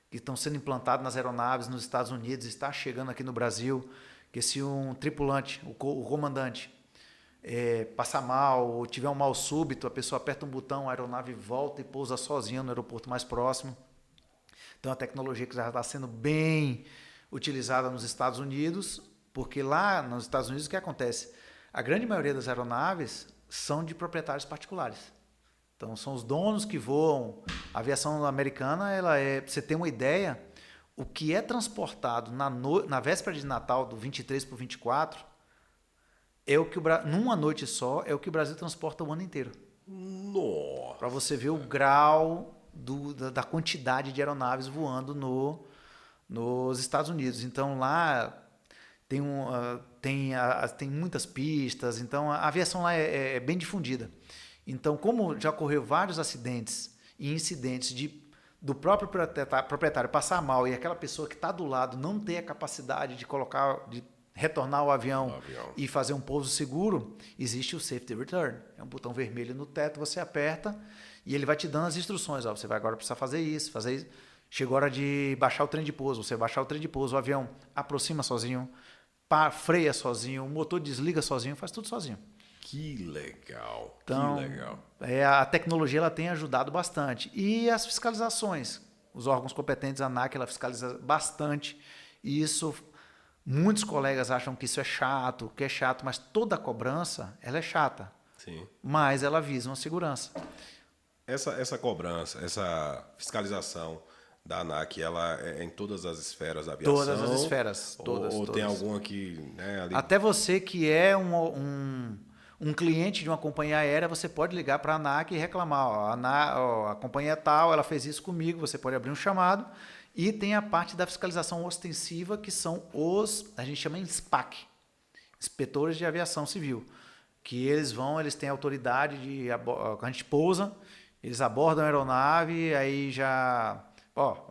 que estão sendo implantados nas aeronaves nos Estados Unidos, está chegando aqui no Brasil, que se um tripulante, o comandante, passar mal ou tiver um mal súbito, a pessoa aperta um botão, a aeronave volta e pousa sozinha no aeroporto mais próximo. Então, a tecnologia que já está sendo bem utilizada nos Estados Unidos, porque lá nos Estados Unidos o que acontece? A grande maioria das aeronaves são de proprietários particulares. Então, são os donos que voam. A aviação americana, pra você ter uma ideia, o que é transportado na véspera de Natal, do 23 para o 24, numa noite só, é o que o Brasil transporta o ano inteiro. Nossa! Para você ver o grau da quantidade de aeronaves voando nos Estados Unidos. Então, lá tem muitas pistas, então a aviação lá é bem difundida. Então, como já ocorreu vários acidentes e incidentes do próprio proprietário passar mal e aquela pessoa que está do lado não ter a capacidade de retornar ao avião e fazer um pouso seguro, existe o Safety Return. É um botão vermelho no teto, você aperta e ele vai te dando as instruções. Você vai agora precisar fazer isso, fazer isso. Chegou a hora de baixar o trem de pouso. Você baixar o trem de pouso, o avião aproxima sozinho, freia sozinho, o motor desliga sozinho, faz tudo sozinho. Que legal, então, que legal. A tecnologia ela tem ajudado bastante. E as fiscalizações. Os órgãos competentes, a ANAC, ela fiscaliza bastante. E isso, muitos colegas acham que isso é chato, mas toda a cobrança, ela é chata. Sim. Mas ela visa uma segurança. Essa cobrança, essa fiscalização da ANAC, ela é em todas as esferas da aviação? Todas as esferas. Todas. Tem alguma que... ali... Até você que é um cliente de uma companhia aérea, você pode ligar para a ANAC e reclamar. A companhia tal, ela fez isso comigo, você pode abrir um chamado. E tem a parte da fiscalização ostensiva, que são a gente chama INSPAC, Inspetores de Aviação Civil. Que eles têm autoridade a gente pousa, eles abordam a aeronave, aí a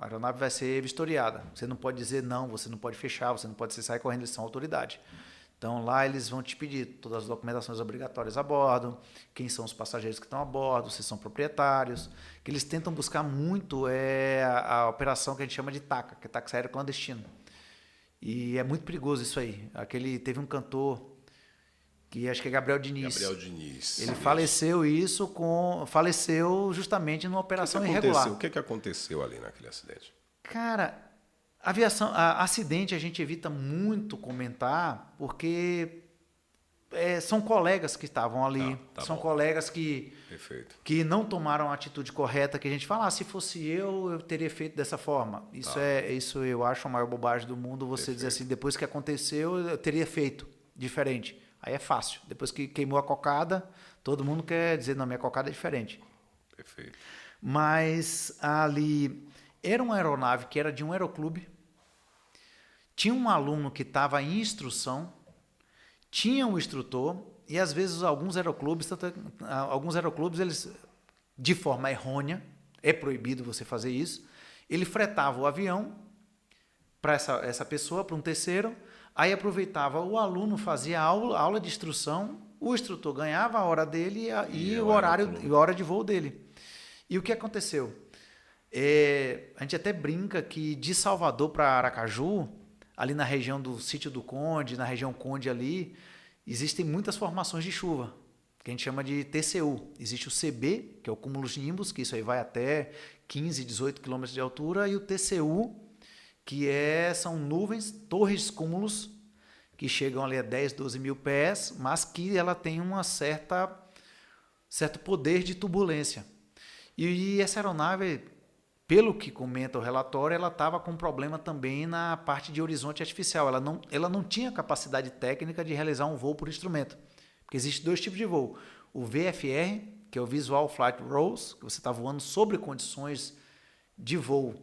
aeronave vai ser vistoriada. Você não pode dizer não, você não pode fechar, você não pode sair correndo, eles são autoridade. Então, lá eles vão te pedir todas as documentações obrigatórias a bordo, quem são os passageiros que estão a bordo, se são proprietários, que eles tentam buscar muito a operação que a gente chama de TACA, que é táxi aéreo clandestino. E é muito perigoso isso aí. Teve um cantor, que acho que é Gabriel Diniz. Gabriel Diniz. Ele faleceu justamente numa operação irregular. O que aconteceu ali naquele acidente? Cara, acidente a gente evita muito comentar, porque são colegas que estavam ali, são colegas que não tomaram a atitude correta, que a gente fala, se fosse eu teria feito dessa forma. Isso eu acho a maior bobagem do mundo, você dizer assim, depois que aconteceu, eu teria feito diferente. Aí é fácil. Depois que queimou a cocada, todo mundo quer dizer, não, minha cocada é diferente. Perfeito. Mas ali era uma aeronave que era de um aeroclube, tinha um aluno que estava em instrução, tinha um instrutor, e às vezes alguns aeroclubes, eles, de forma errônea, é proibido você fazer isso, ele fretava o avião para essa pessoa, para um terceiro, aí aproveitava, o aluno fazia aula de instrução, o instrutor ganhava a hora dele e a hora de voo dele. E o que aconteceu? A gente até brinca que de Salvador para Aracaju, ali na região do Sítio do Conde, na região Conde ali, existem muitas formações de chuva, que a gente chama de TCU. Existe o CB, que é o cúmulos nimbus, que isso aí vai até 15, 18 quilômetros de altura, e o TCU, que são nuvens, torres cúmulos, que chegam ali a 10, 12 mil pés, mas que ela tem uma certo poder de turbulência. E essa aeronave, pelo que comenta o relatório, ela estava com problema também na parte de horizonte artificial. Ela não tinha capacidade técnica de realizar um voo por instrumento. Porque existem 2 tipos de voo. O VFR, que é o Visual Flight Rules, que você está voando sobre condições de voo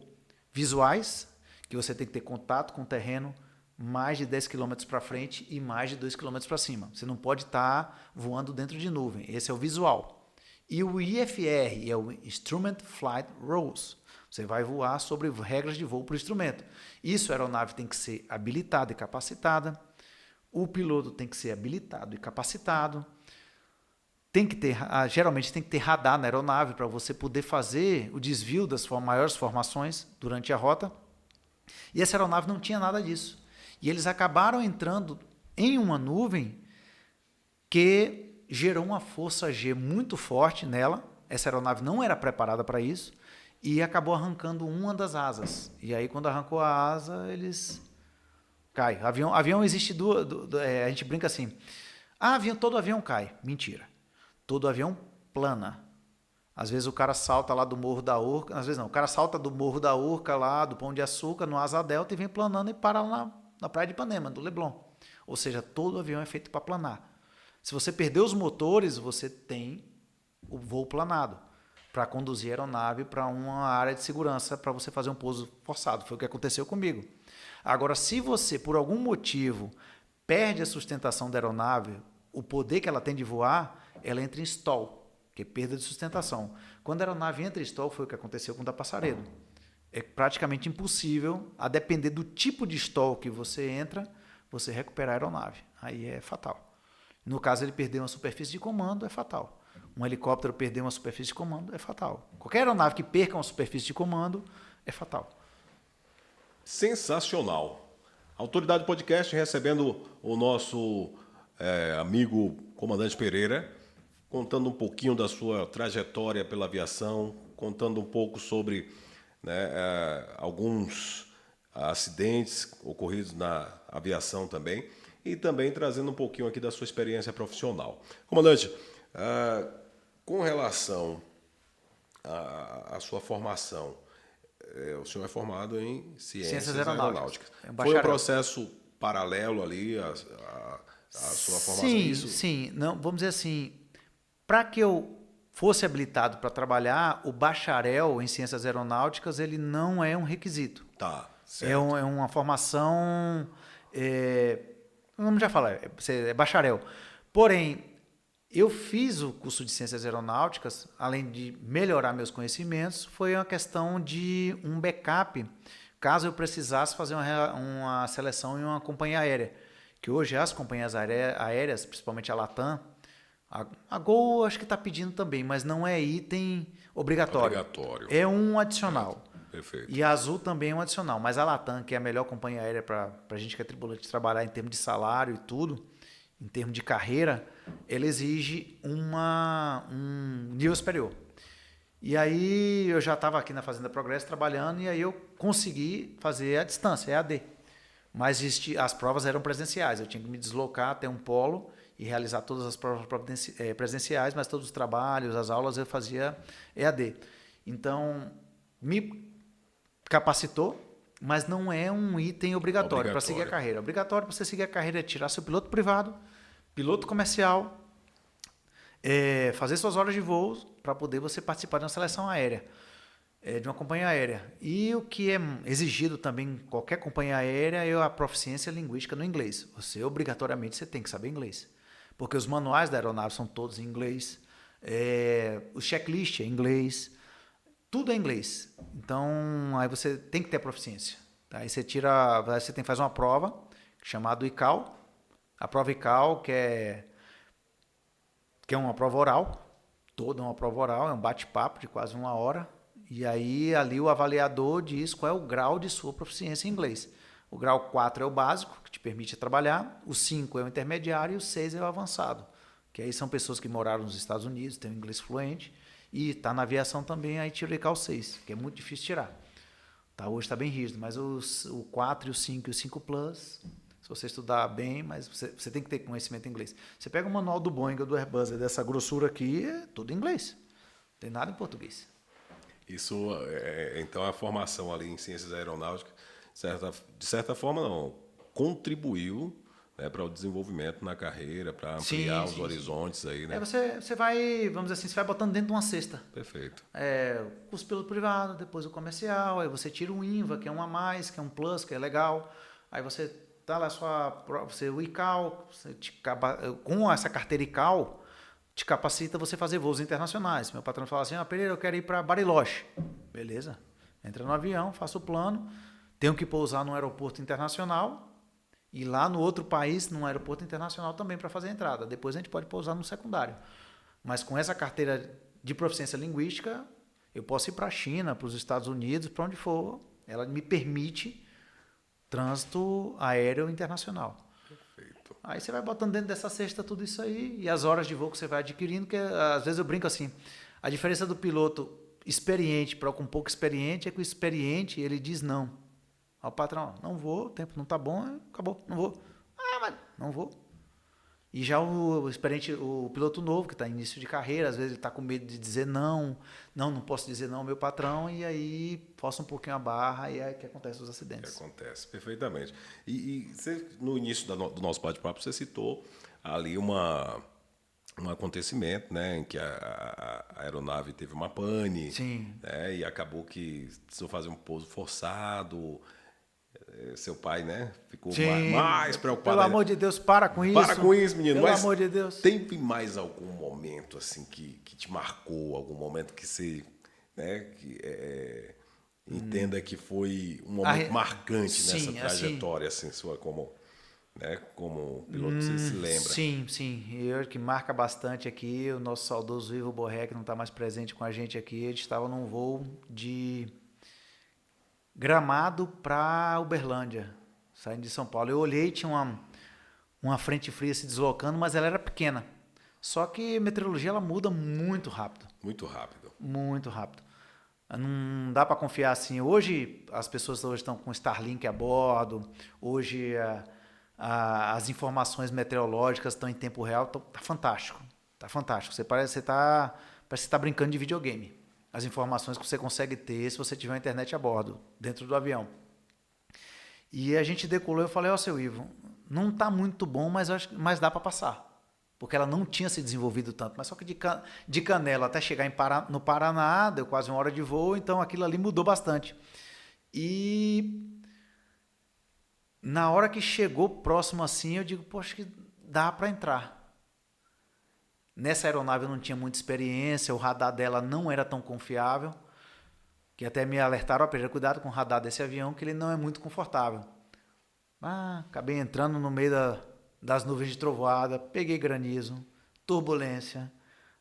visuais, que você tem que ter contato com o terreno mais de 10 km para frente e mais de 2 km para cima. Você não pode estar voando dentro de nuvem. Esse é o visual. E o IFR é o Instrument Flight Rules. Você vai voar sobre regras de voo por instrumento. Isso, a aeronave tem que ser habilitada e capacitada. O piloto tem que ser habilitado e capacitado. Geralmente tem que ter radar na aeronave para você poder fazer o desvio das maiores formações durante a rota. E essa aeronave não tinha nada disso. E eles acabaram entrando em uma nuvem que gerou uma força G muito forte nela. Essa aeronave não era preparada para isso e acabou arrancando uma das asas. E aí, quando arrancou a asa, eles caem. Avião existe a gente brinca assim: todo avião cai. Mentira. Todo avião plana. Às vezes o cara salta lá do Morro da Urca, às vezes não, o cara salta do Morro da Urca lá, do Pão de Açúcar, no Asa Delta e vem planando e para lá na Praia de Ipanema, do Leblon. Ou seja, todo avião é feito para planar. Se você perder os motores, você tem o voo planado para conduzir a aeronave para uma área de segurança para você fazer um pouso forçado. Foi o que aconteceu comigo. Agora, se você, por algum motivo, perde a sustentação da aeronave, o poder que ela tem de voar, ela entra em stall, que é perda de sustentação. Quando a aeronave entra em stall, foi o que aconteceu com o da Passaredo. É praticamente impossível, a depender do tipo de stall que você entra, você recuperar a aeronave. Aí é fatal. No caso, ele perder uma superfície de comando, é fatal. Um helicóptero perder uma superfície de comando, é fatal. Qualquer aeronave que perca uma superfície de comando, é fatal. Sensacional. Autoridade Podcast recebendo o nosso amigo comandante Pereira, contando um pouquinho da sua trajetória pela aviação, contando um pouco sobre alguns acidentes ocorridos na aviação também, e também trazendo um pouquinho aqui da sua experiência profissional. Comandante, com relação à sua formação, o senhor é formado em Ciências Aeronáuticas. Foi um processo paralelo ali à sua formação? Sim. Não, vamos dizer assim, para que eu fosse habilitado para trabalhar, o bacharel em Ciências Aeronáuticas ele não é um requisito. Tá, certo. É uma formação, vamos já falar, é bacharel. Porém, eu fiz o curso de Ciências Aeronáuticas, além de melhorar meus conhecimentos, foi uma questão de um backup, caso eu precisasse fazer uma seleção em uma companhia aérea. Que hoje as companhias aéreas, principalmente a Latam, a Gol acho que está pedindo também, mas não é item obrigatório. É um adicional. Perfeito. E a Azul também é um adicional. Mas a Latam, que é a melhor companhia aérea para a gente que é tripulante trabalhar em termos de salário e tudo, em termos de carreira, ela exige um nível superior. E aí eu já estava aqui na Fazenda Progresso trabalhando e aí eu consegui fazer a distância, EAD. Mas as provas eram presenciais, eu tinha que me deslocar até um polo e realizar todas as provas presenciais, mas todos os trabalhos, as aulas eu fazia EAD. Então, me capacitou, mas não é um item obrigatório para seguir a carreira. Obrigatório para você seguir a carreira é tirar seu piloto privado, piloto comercial, fazer suas horas de voo para poder você participar de uma seleção aérea. De uma companhia aérea. E o que é exigido também em qualquer companhia aérea é a proficiência linguística no inglês. Obrigatoriamente, tem que saber inglês. Porque os manuais da aeronave são todos em inglês, o checklist é em inglês, tudo é em inglês. Então, aí você tem que ter proficiência. Tá? Aí você faz uma prova chamada ICAO. A prova ICAO, que é uma prova oral, toda uma prova oral, é um bate-papo de quase 1 hora. E aí, ali o avaliador diz qual é o grau de sua proficiência em inglês. O grau 4 é o básico, que te permite trabalhar. O 5 é o intermediário e o 6 é o avançado. Que aí são pessoas que moraram nos Estados Unidos, têm um inglês fluente. E está na aviação também, aí tira o ICAO 6, que é muito difícil tirar. Hoje está bem rígido, mas o 4, o 5 e o 5 Plus se você estudar bem, mas você tem que ter conhecimento em inglês. Você pega o manual do Boeing ou do Airbus, dessa grossura aqui, é tudo em inglês. Não tem nada em português. Isso, então, a formação ali em ciências aeronáuticas, de certa forma, não, contribuiu, né, para o desenvolvimento na carreira, para ampliar os horizontes aí, né? Você vai, vamos dizer assim, você vai botando dentro de uma cesta. Perfeito. O curso piloto privado, depois o comercial, aí você tira um INVA, que é um a mais, que é um plus, que é legal. Aí você tá lá o ICAO, com essa carteira ICAO, te capacita você fazer voos internacionais. Meu patrão fala assim, Pereira, eu quero ir para Bariloche. Beleza, entra no avião, faço o plano, tenho que pousar num aeroporto internacional e lá no outro país, num aeroporto internacional também para fazer a entrada. Depois a gente pode pousar no secundário. Mas com essa carteira de proficiência linguística, eu posso ir para a China, para os Estados Unidos, para onde for. Ela me permite trânsito aéreo internacional. Perfeito. Aí você vai botando dentro dessa cesta tudo isso aí e as horas de voo que você vai adquirindo, que às vezes eu brinco assim, a diferença do piloto experiente para com pouco experiente é que o experiente, ele diz não. Ao patrão, não vou, o tempo não tá bom, acabou, não vou. Mas não vou. E já o experiente, o piloto novo, que está em início de carreira, às vezes ele está com medo de dizer não posso dizer não ao meu patrão, e aí força um pouquinho a barra e é que acontece os acidentes. Acontece, perfeitamente. E você, no início do nosso bate-papo, você citou ali um acontecimento, né, em que a aeronave teve uma pane. Sim. Né, e acabou que precisou fazer um pouso forçado. Seu pai, né, ficou mais preocupado. Pelo amor de Deus, para com isso. Para com isso, menino. Pelo amor de Deus. Teve mais algum momento assim que te marcou, algum momento que você, né, entenda que foi um momento marcante nessa trajetória, assim, sua como piloto, você se lembra? Sim. Eu que marca bastante aqui, o nosso saudoso Ivo Borré, que não está mais presente com a gente aqui, a gente estava num voo de Gramado para Uberlândia, saindo de São Paulo. Eu olhei, tinha uma frente fria se deslocando, mas ela era pequena. Só que a meteorologia ela muda muito rápido. Muito rápido. Muito rápido. Não dá para confiar assim. Hoje, as pessoas hoje estão com Starlink a bordo. Hoje, as informações meteorológicas estão em tempo real. Tá fantástico. Tá fantástico. Parece que você está brincando de videogame. As informações que você consegue ter se você tiver a internet a bordo, dentro do avião. E a gente decolou, eu falei, seu Ivo, não está muito bom, mas dá para passar. Porque ela não tinha se desenvolvido tanto. Mas só que de Canela até chegar no Paraná, deu quase 1 hora de voo, então aquilo ali mudou bastante. E na hora que chegou próximo assim, eu digo, poxa, que dá para entrar. Nessa aeronave eu não tinha muita experiência, o radar dela não era tão confiável, que até me alertaram, Pereira, cuidado com o radar desse avião, que ele não é muito confortável. Acabei entrando no meio das nuvens de trovoada, peguei granizo, turbulência,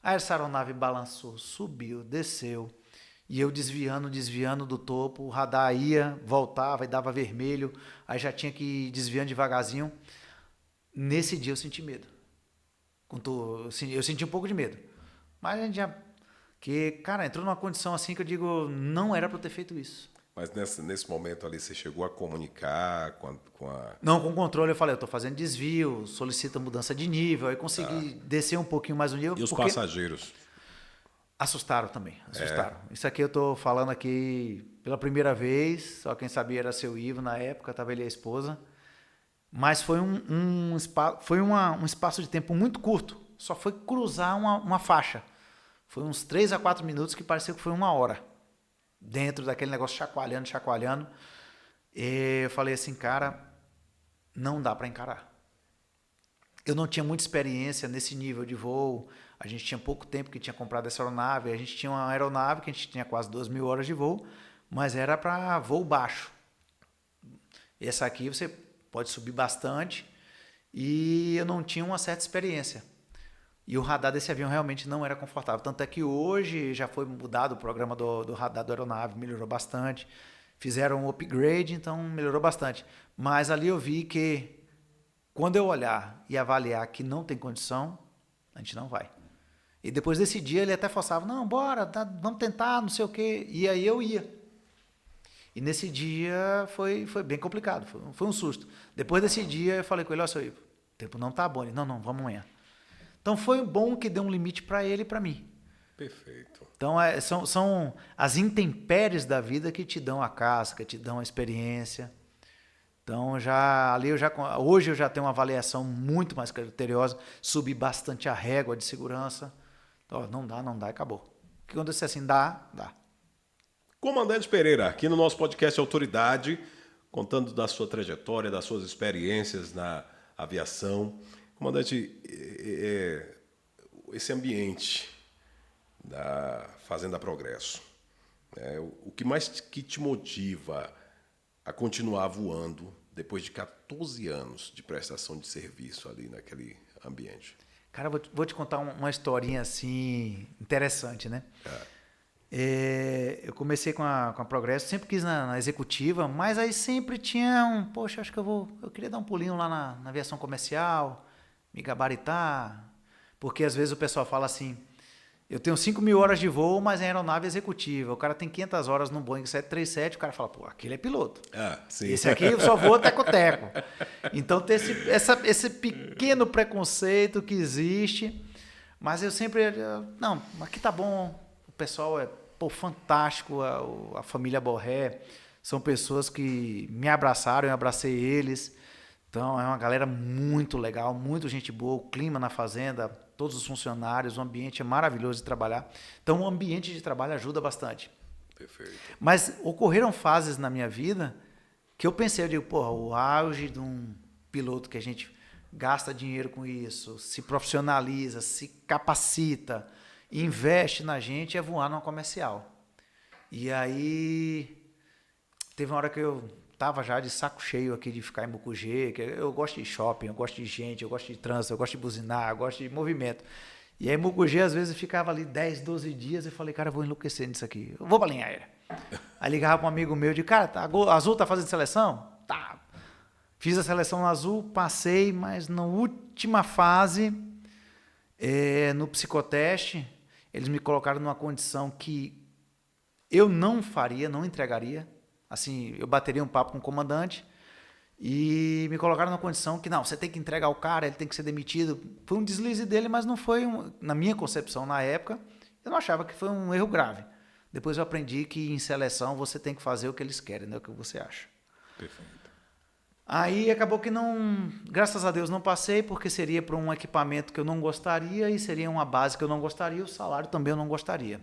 essa aeronave balançou, subiu, desceu, e eu desviando do topo, o radar ia, voltava e dava vermelho, aí já tinha que ir desviando devagarzinho. Nesse dia eu senti medo. Eu senti um pouco de medo. Mas a gente já... cara, entrou numa condição assim que eu digo, não era para eu ter feito isso. Mas nesse momento ali, você chegou a comunicar com a... Não, com o controle eu falei, eu estou fazendo desvio, solicita mudança de nível, aí consegui descer um pouquinho mais o nível. E os passageiros? Assustaram também, assustaram. Isso aqui eu estou falando aqui pela primeira vez, só quem sabia era seu Ivo na época, estava ele e a esposa. Mas foi um espaço de tempo muito curto. Só foi cruzar uma faixa. Foi uns 3 a 4 minutos que pareceu que foi 1 hora. Dentro daquele negócio chacoalhando. E eu falei assim, cara, não dá para encarar. Eu não tinha muita experiência nesse nível de voo. A gente tinha pouco tempo que tinha comprado essa aeronave. A gente tinha uma aeronave que a gente tinha quase 2.000 horas de voo, mas era para voo baixo. Essa aqui você pode subir bastante, e eu não tinha uma certa experiência. E o radar desse avião realmente não era confortável. Tanto é que hoje já foi mudado o programa do radar da aeronave, melhorou bastante. Fizeram um upgrade, então melhorou bastante. Mas ali eu vi que quando eu olhar e avaliar que não tem condição, a gente não vai. E depois desse dia ele até forçava, não, bora, vamos tentar, não sei o quê. E aí eu ia. E nesse dia foi bem complicado, foi um susto. Depois desse dia eu falei com ele, ó, seu Ivo, o tempo não tá bom. Ele, não, vamos amanhã. Então foi bom que deu um limite para ele e para mim. Perfeito. Então são as intempéries da vida que te dão a casca, que te dão a experiência. Então hoje eu já tenho uma avaliação muito mais criteriosa, subi bastante a régua de segurança. Então, não dá, acabou. Porque quando você assim dá. Comandante Pereira, aqui no nosso podcast Autoridade, contando da sua trajetória, das suas experiências na aviação. Comandante, esse ambiente da Fazenda Progresso, o que mais que te motiva a continuar voando depois de 14 anos de prestação de serviço ali naquele ambiente? Cara, vou te contar uma historinha assim interessante, né? Eu comecei com a Progresso, sempre quis na executiva, mas aí sempre tinha poxa, acho que eu queria dar um pulinho lá na aviação comercial, me gabaritar, porque às vezes o pessoal fala assim, eu tenho 5.000 horas de voo, mas é aeronave executiva, o cara tem 500 horas no Boeing 737, o cara fala, pô, aquele é piloto. Sim. Esse aqui eu só vou teco-teco. Então tem esse pequeno preconceito que existe, mas eu sempre, não, aqui tá bom, o pessoal é fantástico, a família Borré, são pessoas que me abraçaram, eu abracei eles, então é uma galera muito legal, muito gente boa, o clima na fazenda, todos os funcionários, o ambiente é maravilhoso de trabalhar, então o ambiente de trabalho ajuda bastante. Perfeito. Mas ocorreram fases na minha vida que eu pensei, eu digo, porra, o auge de um piloto que a gente gasta dinheiro com isso, se profissionaliza, se capacita, investe na gente, é voar numa comercial. E aí teve uma hora que eu tava já de saco cheio aqui de ficar em Mucugê, que eu gosto de shopping, eu gosto de gente, eu gosto de trânsito, eu gosto de buzinar, eu gosto de movimento. E aí Mucugê às vezes eu ficava ali 10, 12 dias e falei, cara, eu vou enlouquecer nisso aqui, eu vou pra linha aérea. Aí ligava pra um amigo meu, de cara, a Azul tá fazendo seleção? Tá. Fiz a seleção no Azul, passei, mas na última fase, no psicoteste, eles me colocaram numa condição que eu não faria, não entregaria. Assim, eu bateria um papo com o comandante e me colocaram numa condição que, não, você tem que entregar o cara, ele tem que ser demitido. Foi um deslize dele, mas não foi, na minha concepção na época, eu não achava que foi um erro grave. Depois eu aprendi que em seleção você tem que fazer o que eles querem, não é o que você acha. Perfeito. Aí acabou que não, graças a Deus não passei, porque seria para um equipamento que eu não gostaria e seria uma base que eu não gostaria, o salário também eu não gostaria.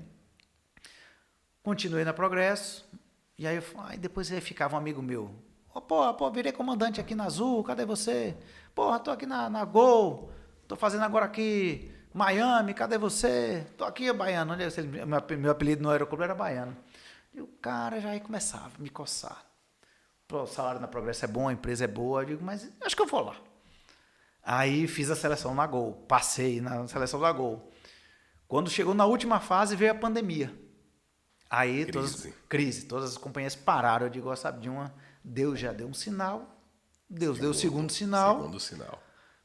Continuei na Progresso, e aí depois ficava um amigo meu, virei comandante aqui na Azul, cadê você? Tô aqui na Gol, tô fazendo agora aqui Miami, cadê você? Tô aqui, Baiano, onde é você? Meu apelido no aeroclube era Baiano. E o cara já aí começava a me coçar. O salário na Progresso é bom, a empresa é boa, eu digo, mas acho que eu vou lá. Aí fiz a seleção na Gol, passei na seleção da Gol. Quando chegou na última fase, veio a pandemia. Aí todas as companhias pararam. Eu digo, sabe de uma? Deus já deu um sinal, Deus deu o segundo sinal.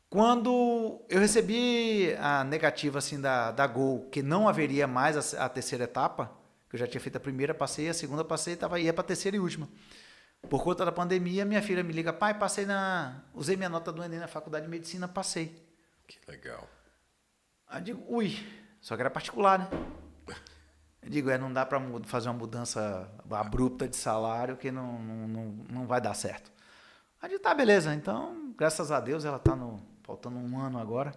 Quando eu recebi a negativa assim da Gol, que não haveria mais a terceira etapa, que eu já tinha feito a primeira, passei, a segunda passei, ia para a terceira e última. Por conta da pandemia, minha filha me liga, pai, usei minha nota do Enem na faculdade de medicina, passei. Que legal. Aí eu digo, só que era particular, né? Eu digo, não dá para fazer uma mudança abrupta de salário que não vai dar certo. Aí eu digo, tá, beleza. Então, graças a Deus, ela tá faltando um ano agora.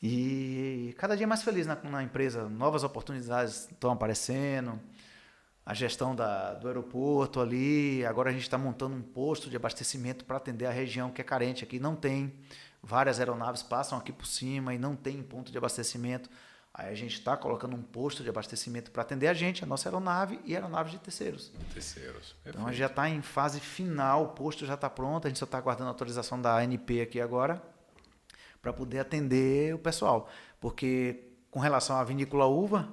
E cada dia mais feliz na empresa. Novas oportunidades estão aparecendo. A gestão do aeroporto ali. Agora a gente está montando um posto de abastecimento para atender a região que é carente. Aqui não tem. Várias aeronaves passam aqui por cima e não tem ponto de abastecimento. Aí a gente está colocando um posto de abastecimento para atender a nossa aeronave e aeronaves de terceiros. Então a gente já está em fase final, o posto já está pronto, a gente só está aguardando a autorização da ANP aqui agora para poder atender o pessoal. Porque com relação à vinícola uva,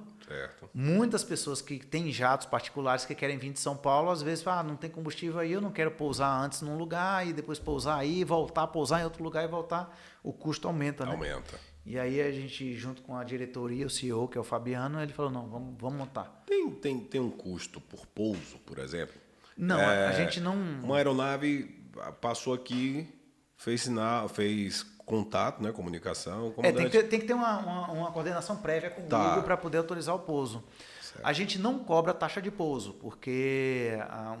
muitas pessoas que têm jatos particulares que querem vir de São Paulo, às vezes falam, não tem combustível aí, eu não quero pousar antes num lugar e depois pousar aí, voltar, pousar em outro lugar e voltar, o custo aumenta, né? Aumenta. E aí a gente, junto com a diretoria, o CEO, que é o Fabiano, ele falou, não, vamos montar. Tem um custo por pouso, por exemplo? Não, a gente não... Uma aeronave passou aqui, fez sinal, fez contato, né, comunicação. Tem que ter uma coordenação prévia com o Google para poder autorizar o pouso. Certo. A gente não cobra taxa de pouso, porque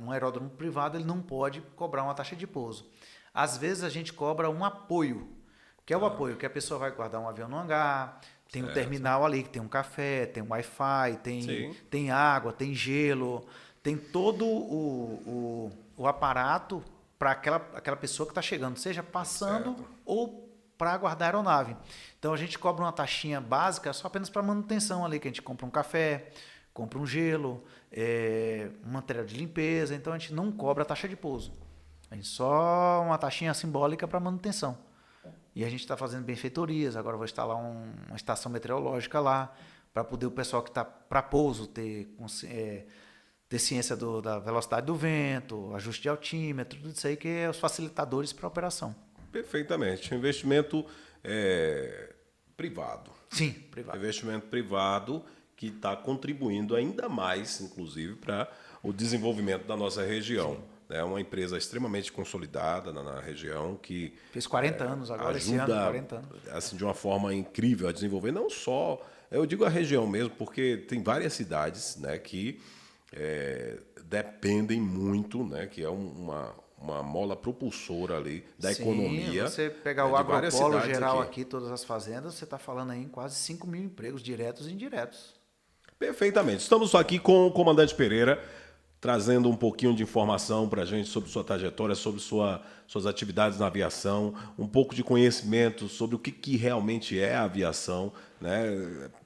um aeródromo privado ele não pode cobrar uma taxa de pouso. Às vezes a gente cobra um apoio, que é o apoio, que a pessoa vai guardar um avião no hangar, tem um terminal ali que tem um café, tem um Wi-Fi, tem água, tem gelo, tem todo o aparato para aquela pessoa que está chegando, seja passando ou para guardar a aeronave. Então a gente cobra uma taxinha básica só apenas para manutenção ali, que a gente compra um café, compra um gelo, um material de limpeza, então a gente não cobra a taxa de pouso. A gente só uma taxinha simbólica para manutenção. E a gente está fazendo benfeitorias, agora vou instalar uma estação meteorológica lá, para poder o pessoal que está para pouso ter ciência da velocidade do vento, ajuste de altímetro, tudo isso aí que é os facilitadores para a operação. Perfeitamente. Investimento privado. Sim, privado. Investimento privado que está contribuindo ainda mais, inclusive, para o desenvolvimento da nossa região. É uma empresa extremamente consolidada na região que... Fez 40 anos agora, ajuda, esse ano, 40 anos. Assim, de uma forma incrível a desenvolver, não só... Eu digo a região mesmo, porque tem várias cidades, né, que dependem muito, né, que é uma mola propulsora ali da economia. Você pegar o agropolo geral aqui, todas as fazendas, você está falando aí em quase 5 mil empregos diretos e indiretos. Perfeitamente. Estamos aqui com o comandante Pereira, trazendo um pouquinho de informação para a gente sobre sua trajetória, sobre suas atividades na aviação, um pouco de conhecimento sobre o que realmente é a aviação, né?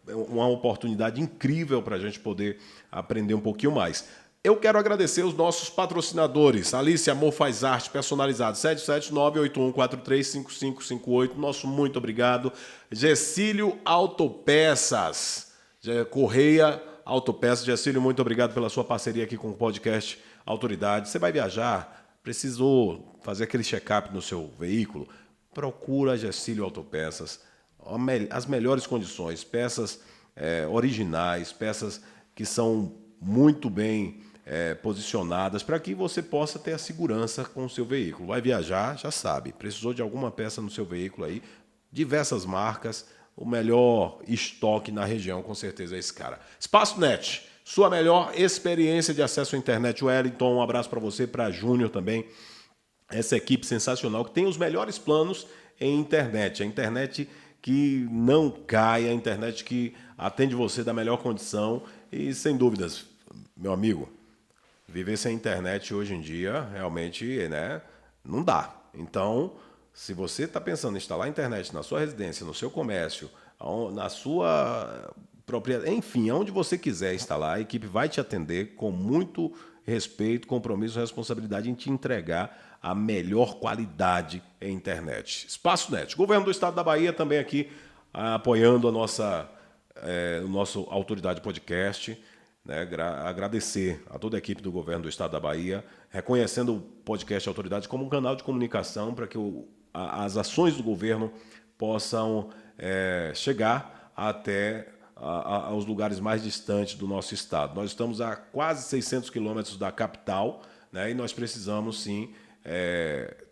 Uma oportunidade incrível para a gente poder aprender um pouquinho mais. Eu quero agradecer os nossos patrocinadores. Alice Amor Faz Arte Personalizado, 77981435558. Nosso muito obrigado. Gessílio Autopeças, Correia Autopeças. Gessílio, muito obrigado pela sua parceria aqui com o podcast Autoridade. Você vai viajar, precisou fazer aquele check-up no seu veículo? Procura Gessílio Autopeças. As melhores condições, peças originais, peças que são muito bem posicionadas para que você possa ter a segurança com o seu veículo. Vai viajar, já sabe, precisou de alguma peça no seu veículo aí, diversas marcas, o melhor estoque na região, com certeza é esse cara. Espaço Net, sua melhor experiência de acesso à internet. Wellington, um abraço para você, para Júnior também, essa equipe sensacional que tem os melhores planos em internet, a internet que não cai, a internet que atende você da melhor condição e, sem dúvidas, meu amigo, viver sem internet hoje em dia realmente, né, não dá. Então, se você está pensando em instalar a internet na sua residência, no seu comércio, na sua propriedade, enfim, onde você quiser instalar, a equipe vai te atender com muito respeito, compromisso e responsabilidade em te entregar a melhor qualidade em internet. Espaço Net, Governo do Estado da Bahia também aqui apoiando a nossa Autoridade Podcast. Né, agradecer a toda a equipe do Governo do Estado da Bahia, reconhecendo o podcast Autoridade como um canal de comunicação para que as ações do governo possam chegar até aos lugares mais distantes do nosso estado. Nós estamos a quase 600 quilômetros da capital, né, e nós precisamos, sim,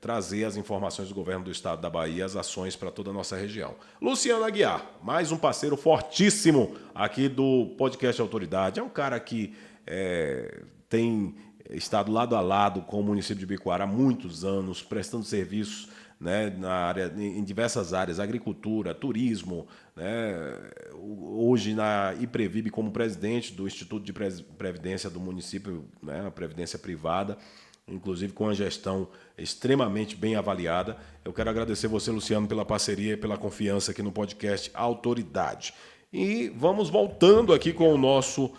trazer as informações do Governo do Estado da Bahia, as ações para toda a nossa região. Luciano Aguiar, mais um parceiro fortíssimo aqui do podcast Autoridade. É um cara que tem estado lado a lado com o município de Bicoara há muitos anos, prestando serviços, né, em diversas áreas, agricultura, turismo, né, hoje na IPREVIB como presidente do Instituto de Previdência do município, né, a Previdência Privada, inclusive com uma gestão extremamente bem avaliada. Eu quero agradecer você, Luciano, pela parceria e pela confiança aqui no podcast Autoridade. E vamos voltando aqui com o nosso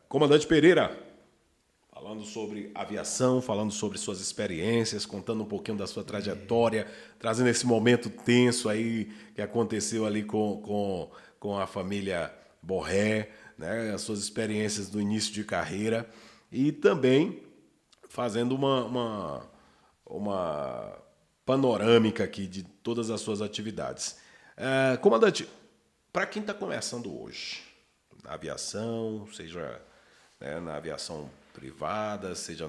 comandante Pereira, falando sobre aviação, falando sobre suas experiências, contando um pouquinho da sua trajetória, trazendo esse momento tenso aí que aconteceu ali com a família Borré, né, as suas experiências do início de carreira e também fazendo uma panorâmica aqui de todas as suas atividades. Comandante, para quem está começando hoje, na aviação, seja, né, na aviação privada, seja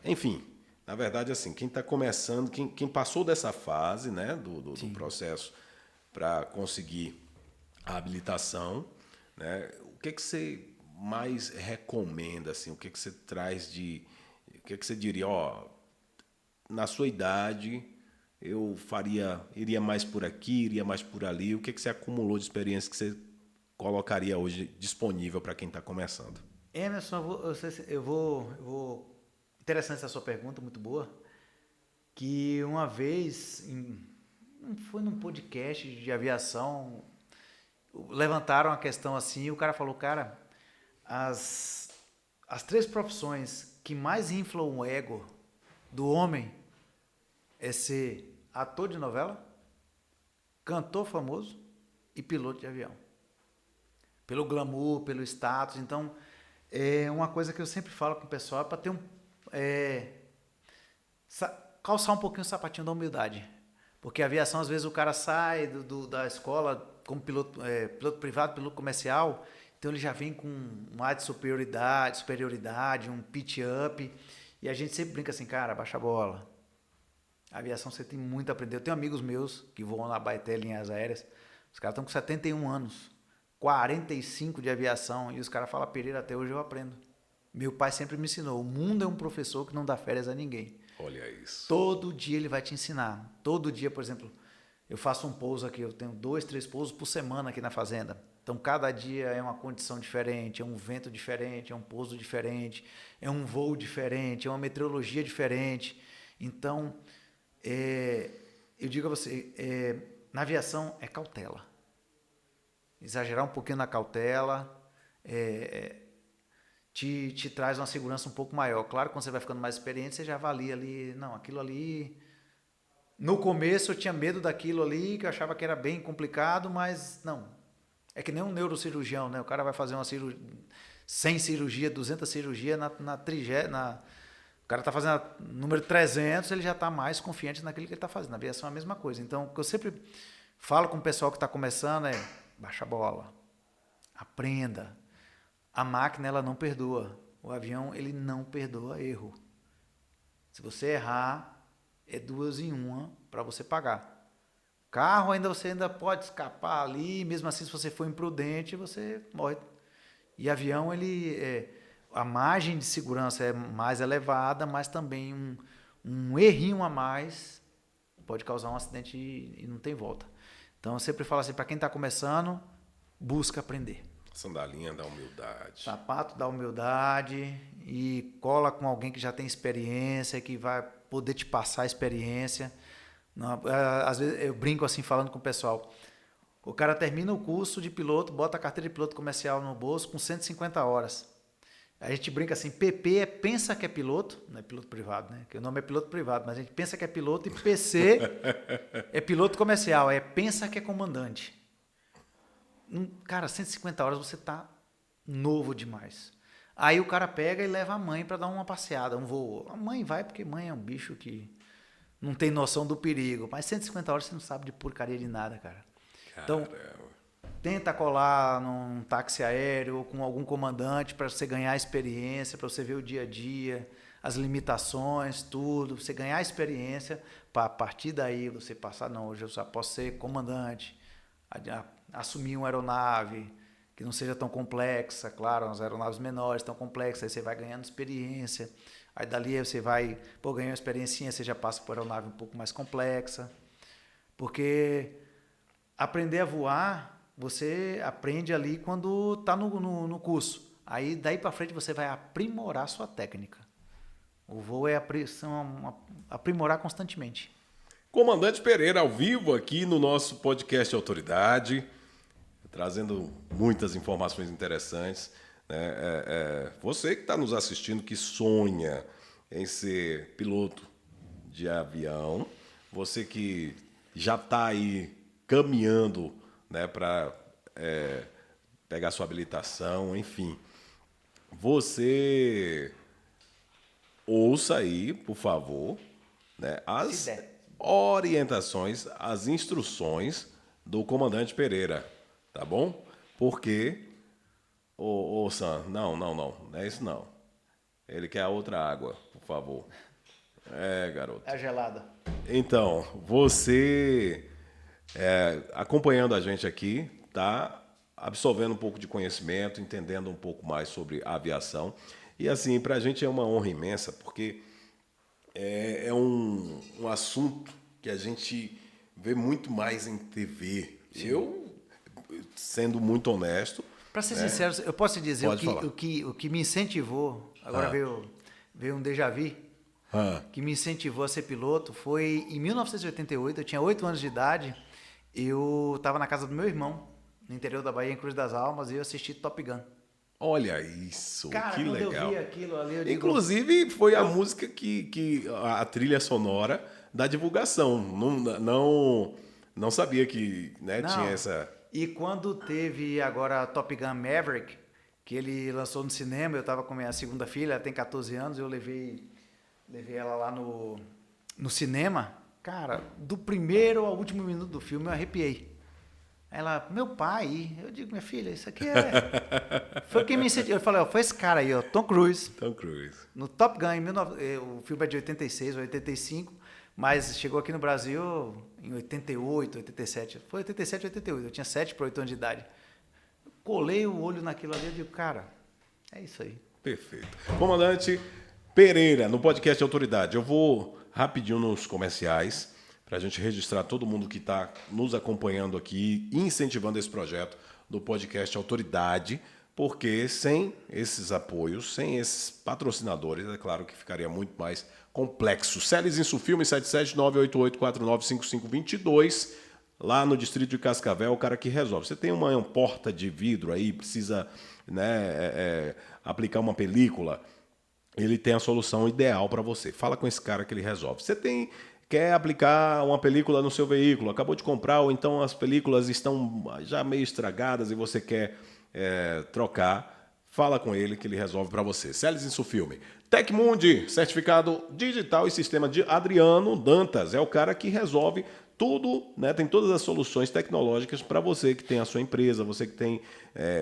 enfim, na verdade, assim, quem está começando, quem passou dessa fase, né, do processo para conseguir a habilitação, né, o que você mais recomenda, assim, o que você traz o que você diria, ó, na sua idade, eu iria mais por aqui, iria mais por ali, o que você acumulou de experiência que você colocaria hoje disponível para quem está começando? Emerson, interessante essa sua pergunta, muito boa. Que uma vez, foi num podcast de aviação, levantaram a questão assim, e o cara falou, cara, as três profissões que mais inflam o ego do homem é ser ator de novela, cantor famoso e piloto de avião. Pelo glamour, pelo status. Então, é uma coisa que eu sempre falo com o pessoal para ter calçar um pouquinho o sapatinho da humildade. Porque a aviação, às vezes, o cara sai da escola como piloto privado, piloto comercial, então ele já vem com um ar de superioridade, um pitch up, e a gente sempre brinca assim, cara, baixa a bola. A aviação você tem muito a aprender. Eu tenho amigos meus que voam na Baeté, linhas aéreas, os caras estão com 71 anos, 45 de aviação, e os caras falam, Pereira, até hoje eu aprendo. Meu pai sempre me ensinou, o mundo é um professor que não dá férias a ninguém. Olha isso. Todo dia ele vai te ensinar. Todo dia, por exemplo, eu faço um pouso aqui, eu tenho 2, 3 pousos por semana aqui na fazenda. Então, cada dia é uma condição diferente, é um vento diferente, é um pouso diferente, é um voo diferente, é uma meteorologia diferente. Então, eu digo a você, na aviação é cautela. Exagerar um pouquinho na cautela te traz uma segurança um pouco maior. Claro, quando você vai ficando mais experiente, você já avalia ali, não, aquilo ali... No começo eu tinha medo daquilo ali, que eu achava que era bem complicado, mas não. É que nem um neurocirurgião, né? O cara vai fazer uma cirurgia, 100 cirurgia, 200 cirurgia, o cara está fazendo número 300, ele já está mais confiante naquilo que ele está fazendo. Na aviação é a mesma coisa. Então, o que eu sempre falo com o pessoal que está começando é, baixa a bola, aprenda. A máquina, ela não perdoa. O avião, ele não perdoa erro. Se você errar, é 2 em 1 para você pagar. Carro, você ainda pode escapar ali, mesmo assim, se você for imprudente, você morre. E avião, a margem de segurança é mais elevada, mas também um errinho a mais pode causar um acidente e não tem volta. Então, eu sempre falo assim, para quem está começando, busca aprender. Sandalinha da humildade. Sapato da humildade e cola com alguém que já tem experiência, que vai poder te passar a experiência. Não, às vezes eu brinco assim falando com o pessoal. O cara termina o curso de piloto, bota a carteira de piloto comercial no bolso com 150 horas. A gente brinca assim, PP pensa que é piloto, não é piloto privado, né? Que o nome é piloto privado, mas a gente pensa que é piloto, e PC é piloto comercial, pensa que é comandante. Cara, 150 horas você tá novo demais. Aí o cara pega e leva a mãe para dar uma passeada, um voo. A mãe vai porque mãe é um bicho que não tem noção do perigo. Mas 150 horas você não sabe de porcaria de nada, cara. Então, tenta colar num táxi aéreo ou com algum comandante para você ganhar experiência, para você ver o dia a dia, as limitações, tudo. Você ganhar experiência para a partir daí você passar, não, hoje eu só posso ser comandante, assumir uma aeronave que não seja tão complexa, claro, as aeronaves menores, tão complexas, aí você vai ganhando experiência, aí dali você vai, ganhar uma experiência, você já passa por aeronave um pouco mais complexa, porque aprender a voar, você aprende ali quando está no curso, aí daí para frente você vai aprimorar sua técnica. O voo é aprimorar constantemente. Comandante Pereira, ao vivo aqui no nosso podcast Autoridade, trazendo muitas informações interessantes. Você que está nos assistindo, que sonha em ser piloto de avião, você que já está aí caminhando, né, para pegar sua habilitação, enfim, você ouça aí, por favor, né, as orientações, as instruções do comandante Pereira, tá bom? Porque Ô, Sam, não, não é isso não. Ele quer a outra água, por favor. É, garoto. É a gelada. Então, você acompanhando a gente aqui, tá absorvendo um pouco de conhecimento, entendendo um pouco mais sobre a aviação. E assim, para a gente é uma honra imensa, porque é um assunto que a gente vê muito mais em TV. Sim. Eu, sendo muito honesto, Para ser sincero, eu posso te dizer Pode falar. o que me incentivou, agora veio um déjà vu, que me incentivou a ser piloto foi em 1988, eu tinha 8 anos de idade, eu estava na casa do meu irmão, no interior da Bahia, em Cruz das Almas, e eu assisti Top Gun. Olha isso, Cara, que quando eu legal. vi aquilo ali, eu digo... Inclusive, foi a música que a trilha sonora da divulgação. Não sabia que, né, tinha Não, essa. e quando teve agora Top Gun Maverick, que ele lançou no cinema, eu estava com minha segunda filha, ela tem 14 anos, eu levei ela lá no cinema. Cara, do primeiro ao último minuto do filme eu arrepiei. Ela, meu pai, eu digo, minha filha, isso aqui foi quem me incentivou. Eu falei, ó, foi esse cara aí, ó, Tom Cruise. Tom Cruise. No Top Gun, o filme é de 86 ou 85, mas chegou aqui no Brasil em 88, 87. Foi 87, 88. Eu tinha 7 para 8 anos de idade. Colei o olho naquilo ali e digo, cara, é isso aí. Perfeito. Comandante Pereira, no podcast Autoridade. Eu vou rapidinho nos comerciais para a gente registrar todo mundo que está nos acompanhando aqui, incentivando esse projeto do podcast Autoridade, porque sem esses apoios, sem esses patrocinadores, é claro que ficaria muito mais complexo. Celes Insufilme 77988495522, lá no distrito de Cascavel, o cara que resolve. Você tem uma porta de vidro aí, precisa, né, aplicar uma película, ele tem a solução ideal para você. Fala com esse cara que ele resolve. Quer aplicar uma película no seu veículo, acabou de comprar, ou então as películas estão já meio estragadas e você quer trocar, fala com ele que ele resolve para você. Celes Insufilme. Tecmundi, certificado digital e sistema de Adriano Dantas, é o cara que resolve tudo, né? Tem todas as soluções tecnológicas para você que tem a sua empresa, você que tem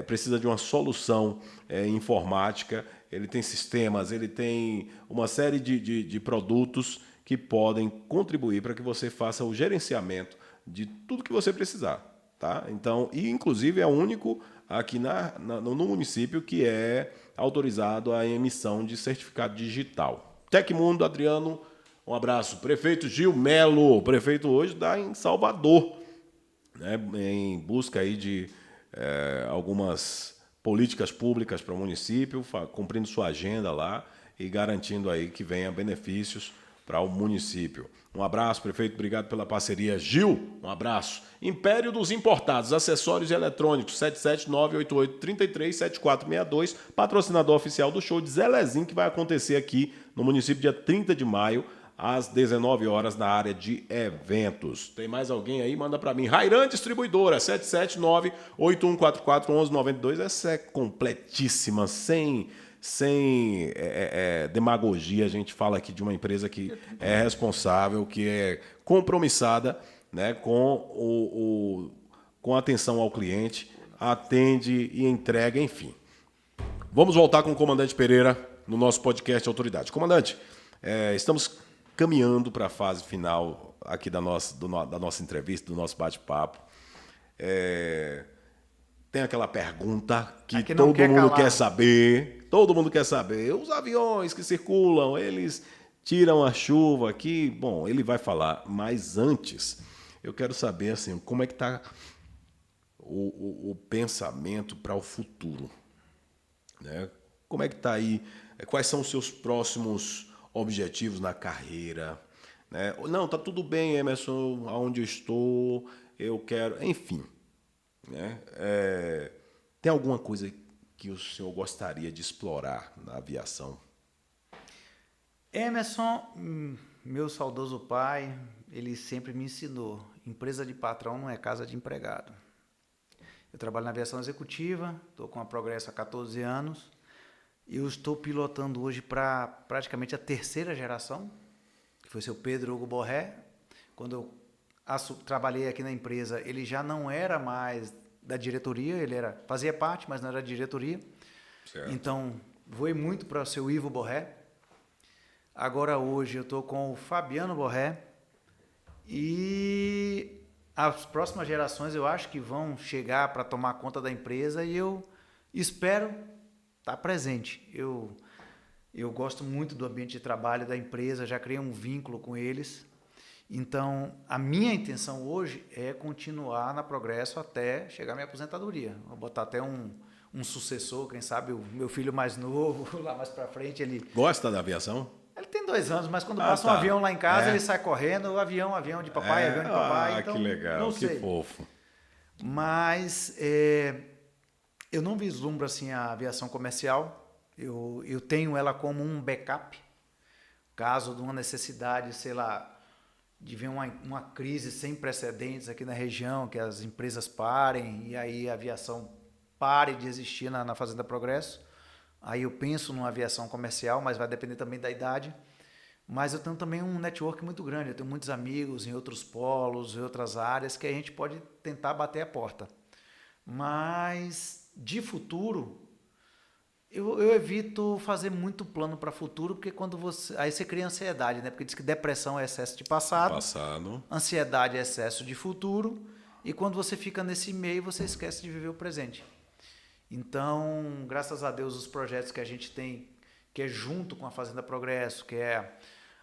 precisa de uma solução informática. Ele tem sistemas, ele tem uma série de produtos que podem contribuir para que você faça o gerenciamento de tudo que você precisar. Tá? Então, e inclusive é o único aqui no município que é autorizado a emissão de certificado digital. Tecmundo, Adriano, um abraço. Prefeito Gil Melo, o prefeito hoje está em Salvador, né, em busca aí de algumas políticas públicas para o município, cumprindo sua agenda lá e garantindo aí que venha benefícios para o município. Um abraço, prefeito, obrigado pela parceria. Gil, um abraço. Império dos Importados, acessórios e eletrônicos, 77988337462, patrocinador oficial do show de Zelezinho, que vai acontecer aqui no município dia 30 de maio, às 19 horas, na área de eventos. Tem mais alguém aí? Manda para mim. Rairan Distribuidora, 779-8144-1192. Essa é completíssima, sem demagogia. A gente fala aqui de uma empresa que é responsável, que é compromissada, né, com atenção ao cliente, atende e entrega, enfim. Vamos voltar com o comandante Pereira no nosso podcast Autoridade. Comandante, estamos caminhando para a fase final aqui da nossa entrevista, do nosso bate-papo. Tem aquela pergunta que todo mundo quer saber. Todo mundo quer saber. Os aviões que circulam, eles tiram a chuva aqui. Bom, ele vai falar, mas antes eu quero saber assim, como é que está o pensamento para o futuro, né? Como é que está aí? Quais são os seus próximos objetivos na carreira? Né? Não, tá tudo bem, Emerson, aonde eu estou, eu quero... Enfim, né? Tem alguma coisa que o senhor gostaria de explorar na aviação? Emerson, meu saudoso pai, ele sempre me ensinou, empresa de patrão não é casa de empregado. Eu trabalho na aviação executiva, estou com a Progresso há 14 anos. Eu estou pilotando hoje para praticamente a terceira geração, que foi seu Pedro Hugo Borré. Quando eu trabalhei aqui na empresa, ele já não era mais da diretoria, fazia parte, mas não era diretoria. Certo. Então, voei muito para o seu Ivo Borré. Agora, hoje, eu estou com o Fabiano Borré. E as próximas gerações eu acho que vão chegar para tomar conta da empresa e eu espero estar presente. Eu gosto muito do ambiente de trabalho da empresa, já criei um vínculo com eles. Então, a minha intenção hoje é continuar na Progresso até chegar à minha aposentadoria. Vou botar até um sucessor, quem sabe o meu filho mais novo, lá mais para frente. Ele Gosta da aviação? Ele tem 2 anos, mas quando passa um avião lá em casa, ele sai correndo, avião de papai, avião de papai. Então, que legal, não que sei. fofo. Mas eu não vislumbro assim a aviação comercial. Eu tenho ela como um backup, caso de uma necessidade, sei lá, de ver uma crise sem precedentes aqui na região, que as empresas parem e aí a aviação pare de existir na Fazenda Progresso. Aí eu penso numa aviação comercial, mas vai depender também da idade. Mas eu tenho também um network muito grande. Eu tenho muitos amigos em outros polos, em outras áreas, que a gente pode tentar bater a porta. Mas, de futuro, eu evito fazer muito plano para futuro, porque aí você cria ansiedade, né? Porque diz que depressão é excesso de passado, ansiedade é excesso de futuro, e quando você fica nesse meio, você esquece de viver o presente. Então, graças a Deus, os projetos que a gente tem, que é junto com a Fazenda Progresso, que é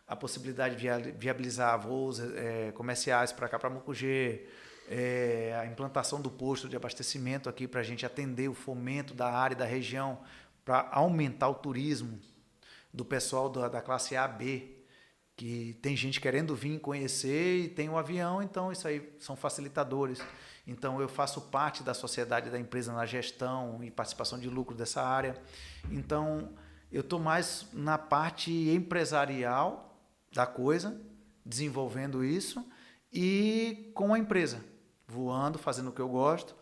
a possibilidade de viabilizar voos comerciais para cá, para Mucugê, a implantação do posto de abastecimento aqui para a gente atender o fomento da área e da região, para aumentar o turismo do pessoal da classe A, B, que tem gente querendo vir conhecer e tem um avião, então isso aí são facilitadores. Então, eu faço parte da sociedade da empresa na gestão e participação de lucro dessa área. Então, eu estou mais na parte empresarial da coisa, desenvolvendo isso, e com a empresa, voando, fazendo o que eu gosto.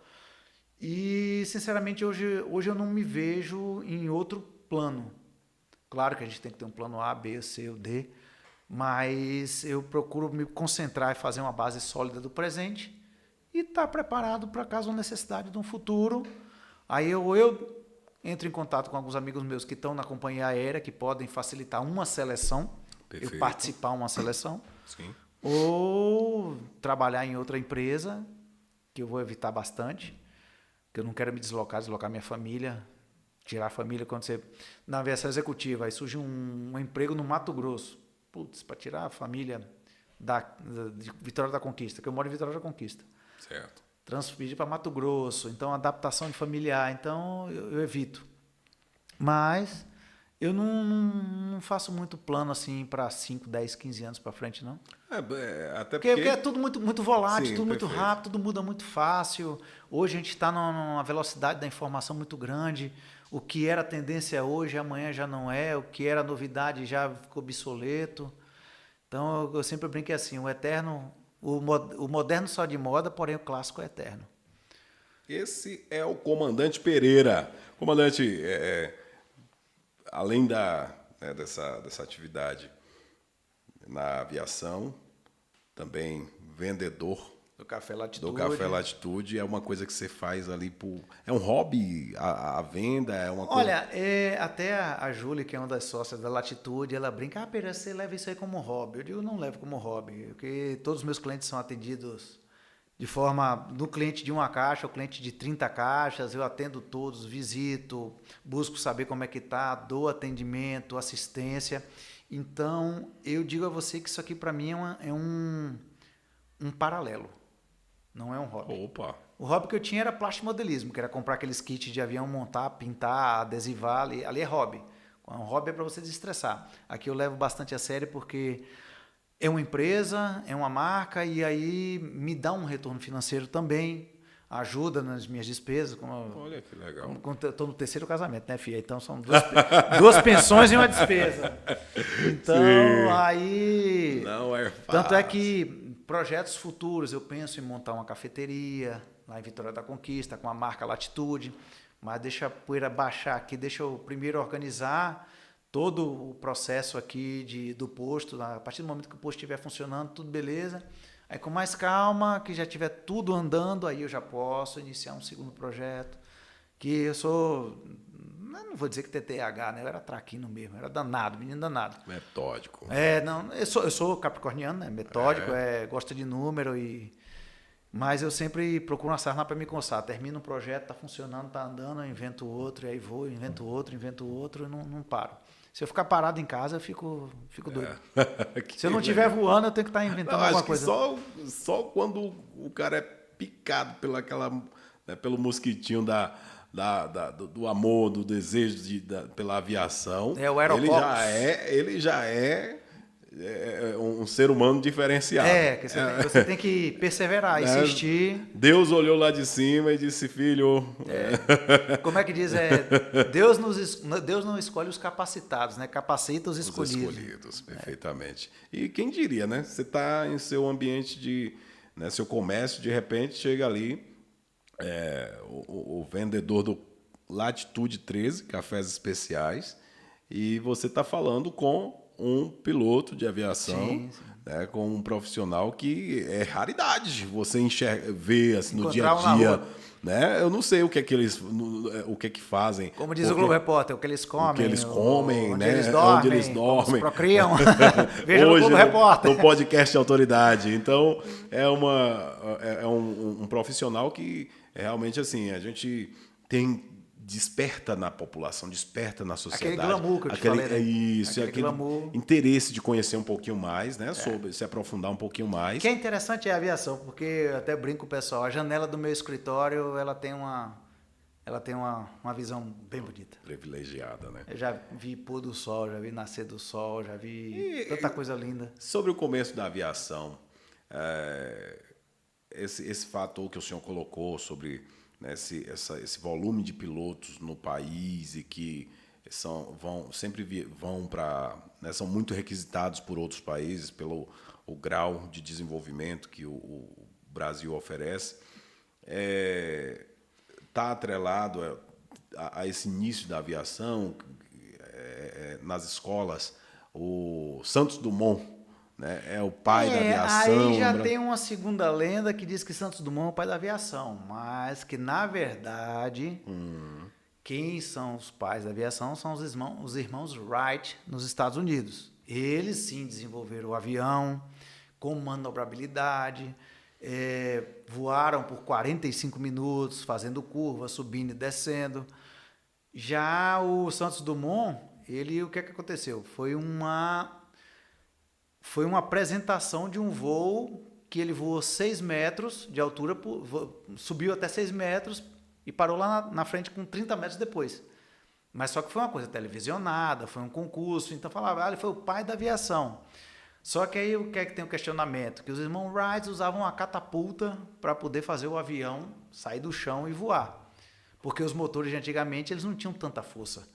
E, sinceramente, hoje eu não me vejo em outro plano. Claro que a gente tem que ter um plano A, B, C ou D, mas eu procuro me concentrar e fazer uma base sólida do presente e estar preparado para caso uma necessidade de um futuro. Aí eu entro em contato com alguns amigos meus que estão na companhia aérea, que podem facilitar uma seleção, Perfeito. eu participar uma seleção, Sim. ou trabalhar em outra empresa, que eu vou evitar bastante, que eu não quero me deslocar minha família, tirar a família quando você... Na aviação executiva, aí surge um emprego no Mato Grosso. Putz, para tirar a família de Vitória da Conquista, que eu moro em Vitória da Conquista. Certo. Transferir para Mato Grosso, então adaptação de familiar, então eu evito. Mas eu não faço muito plano assim para 5, 10, 15 anos para frente, não. Até porque é tudo muito volátil, Sim, tudo muito perfeito. rápido, tudo muda muito fácil. Hoje a gente está numa velocidade da informação muito grande. O que era tendência hoje, amanhã já não é. O que era novidade já ficou obsoleto. Então eu sempre brinquei assim, o moderno só de moda, porém o clássico é eterno. Esse é o Comandante Pereira. Comandante, além dessa atividade na aviação, também vendedor Do Café Latitude. do Café Latitude, é uma coisa que você faz ali é um hobby, a venda, é uma coisa... Olha, até a Júlia, que é uma das sócias da Latitude, ela brinca, Pereira, você leva isso aí como hobby. Eu digo, não levo como hobby, porque todos os meus clientes são atendidos de forma, do cliente de uma caixa, o cliente de 30 caixas, eu atendo todos, visito, busco saber como é que tá, dou atendimento, assistência. Então, eu digo a você que isso aqui para mim é um paralelo, não é um hobby. Opa! O hobby que eu tinha era plastimodelismo, que era comprar aqueles kits de avião, montar, pintar, adesivar, ali é hobby. Um hobby é para você desestressar. Aqui eu levo bastante a sério porque é uma empresa, é uma marca e aí me dá um retorno financeiro também, ajuda nas minhas despesas. Olha que legal. Estou no 3º casamento, né, filha? Então são duas pensões e uma despesa. Então, Sim. aí... Não é fácil. Tanto é que projetos futuros, eu penso em montar uma cafeteria lá em Vitória da Conquista, com a marca Latitude, mas deixa a poeira baixar aqui, deixa eu primeiro organizar todo o processo aqui do posto, a partir do momento que o posto estiver funcionando, tudo beleza, Aí com mais calma, que já tiver tudo andando, aí eu já posso iniciar um segundo projeto. Que eu sou, não vou dizer que TTH, né? Eu era traquino mesmo, era danado, menino danado. Metódico. Não, eu sou capricorniano, né? Metódico, gosto de número mas eu sempre procuro uma sarna para me coçar. Termino um projeto, tá funcionando, tá andando, eu invento outro, e aí vou, invento outro e não paro. Se eu ficar parado em casa, eu fico doido. Se eu não estiver voando, eu tenho que estar inventando alguma coisa. Só quando o cara é picado pelo mosquitinho do amor, do desejo pela aviação, O Aerococcus. ele já é um ser humano diferenciado. Que você tem que perseverar, insistir. Deus olhou lá de cima e disse, filho... Como é que diz? Deus não escolhe os capacitados, né? Capacita os escolhidos. Os escolhidos, perfeitamente. E quem diria, né? Você está em seu ambiente seu comércio, de repente chega ali o vendedor do Latitude 13, cafés especiais, e você está falando com um piloto de aviação, sim. Né, com um profissional que é raridade você ver assim, no dia Encontrar a dia. na rua. Né? Eu não sei o que é que fazem. Como diz o Globo Repórter, o que eles comem. O que eles comem, onde né? eles dormem, onde eles dormem. como se procriam. Veja Hoje, no Globo Repórter. No podcast Autoridade. Então, é um profissional que realmente assim, a gente desperta na população, desperta na sociedade. Aquele glamour que eu te falei, né? Aquele interesse de conhecer um pouquinho mais, né? Sobre se aprofundar um pouquinho mais. O que é interessante é a aviação, porque eu até brinco com o pessoal, a janela do meu escritório, ela tem uma visão bem bonita. Privilegiada, né? Eu já vi pôr do sol, já vi nascer do sol, já vi tanta coisa linda. Sobre o começo da aviação, esse fator que o senhor colocou sobre... Né, esse volume de pilotos no país e que sempre vão para... Né, são muito requisitados por outros países pelo o grau de desenvolvimento que o Brasil oferece, está atrelado a esse início da aviação, nas escolas, o Santos Dumont, né? É o pai da aviação. Aí já tem uma segunda lenda que diz que Santos Dumont é o pai da aviação, mas que, na verdade, quem são os pais da aviação são os irmãos Wright nos Estados Unidos. Eles, sim, desenvolveram o avião com manobrabilidade, voaram por 45 minutos, fazendo curva, subindo e descendo. Já o Santos Dumont, o que aconteceu? Foi uma apresentação de um voo que ele voou 6 metros de altura, subiu até 6 metros e parou lá na frente com 30 metros depois. Mas só que foi uma coisa televisionada, foi um concurso, então falava, ele foi o pai da aviação. Só que aí o que é que tem o questionamento? Que os irmãos Wright usavam uma catapulta para poder fazer o avião sair do chão e voar. Porque os motores de antigamente eles não tinham tanta força.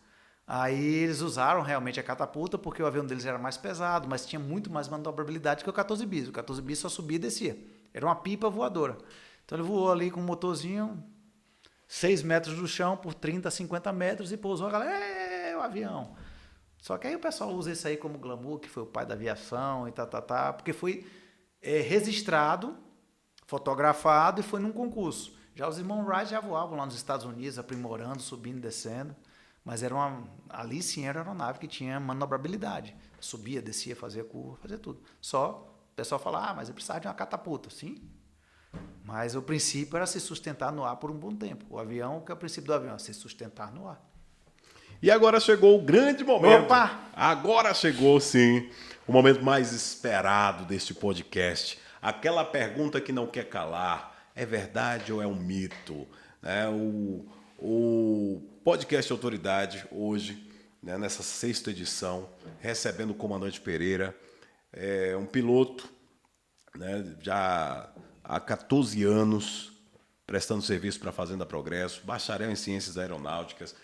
Aí eles usaram realmente a catapulta porque o avião deles era mais pesado, mas tinha muito mais manobrabilidade que o 14 bis. O 14 bis só subia e descia. Era uma pipa voadora. Então ele voou ali com um motorzinho 6 metros do chão por 30, 50 metros e pousou. A galera, o avião. Só que aí o pessoal usa isso aí como glamour, que foi o pai da aviação e porque foi registrado, fotografado e foi num concurso. Já os irmãos Wright já voavam lá nos Estados Unidos, aprimorando, subindo e descendo. Mas ali sim era uma aeronave que tinha manobrabilidade. Subia, descia, fazia curva, fazia tudo. Só o pessoal fala, mas eu precisava de uma catapulta. Sim, mas o princípio era se sustentar no ar por um bom tempo. O avião, o que é o princípio do avião? Se sustentar no ar. E agora chegou o grande momento. Opa! Agora chegou, sim, o momento mais esperado deste podcast. Aquela pergunta que não quer calar. É verdade ou é um mito? Né? O podcast Autoridade, hoje, né, nessa 6ª edição, recebendo o comandante Pereira, um piloto, né, já há 14 anos, prestando serviço para a Fazenda Progresso, bacharel em Ciências Aeronáuticas,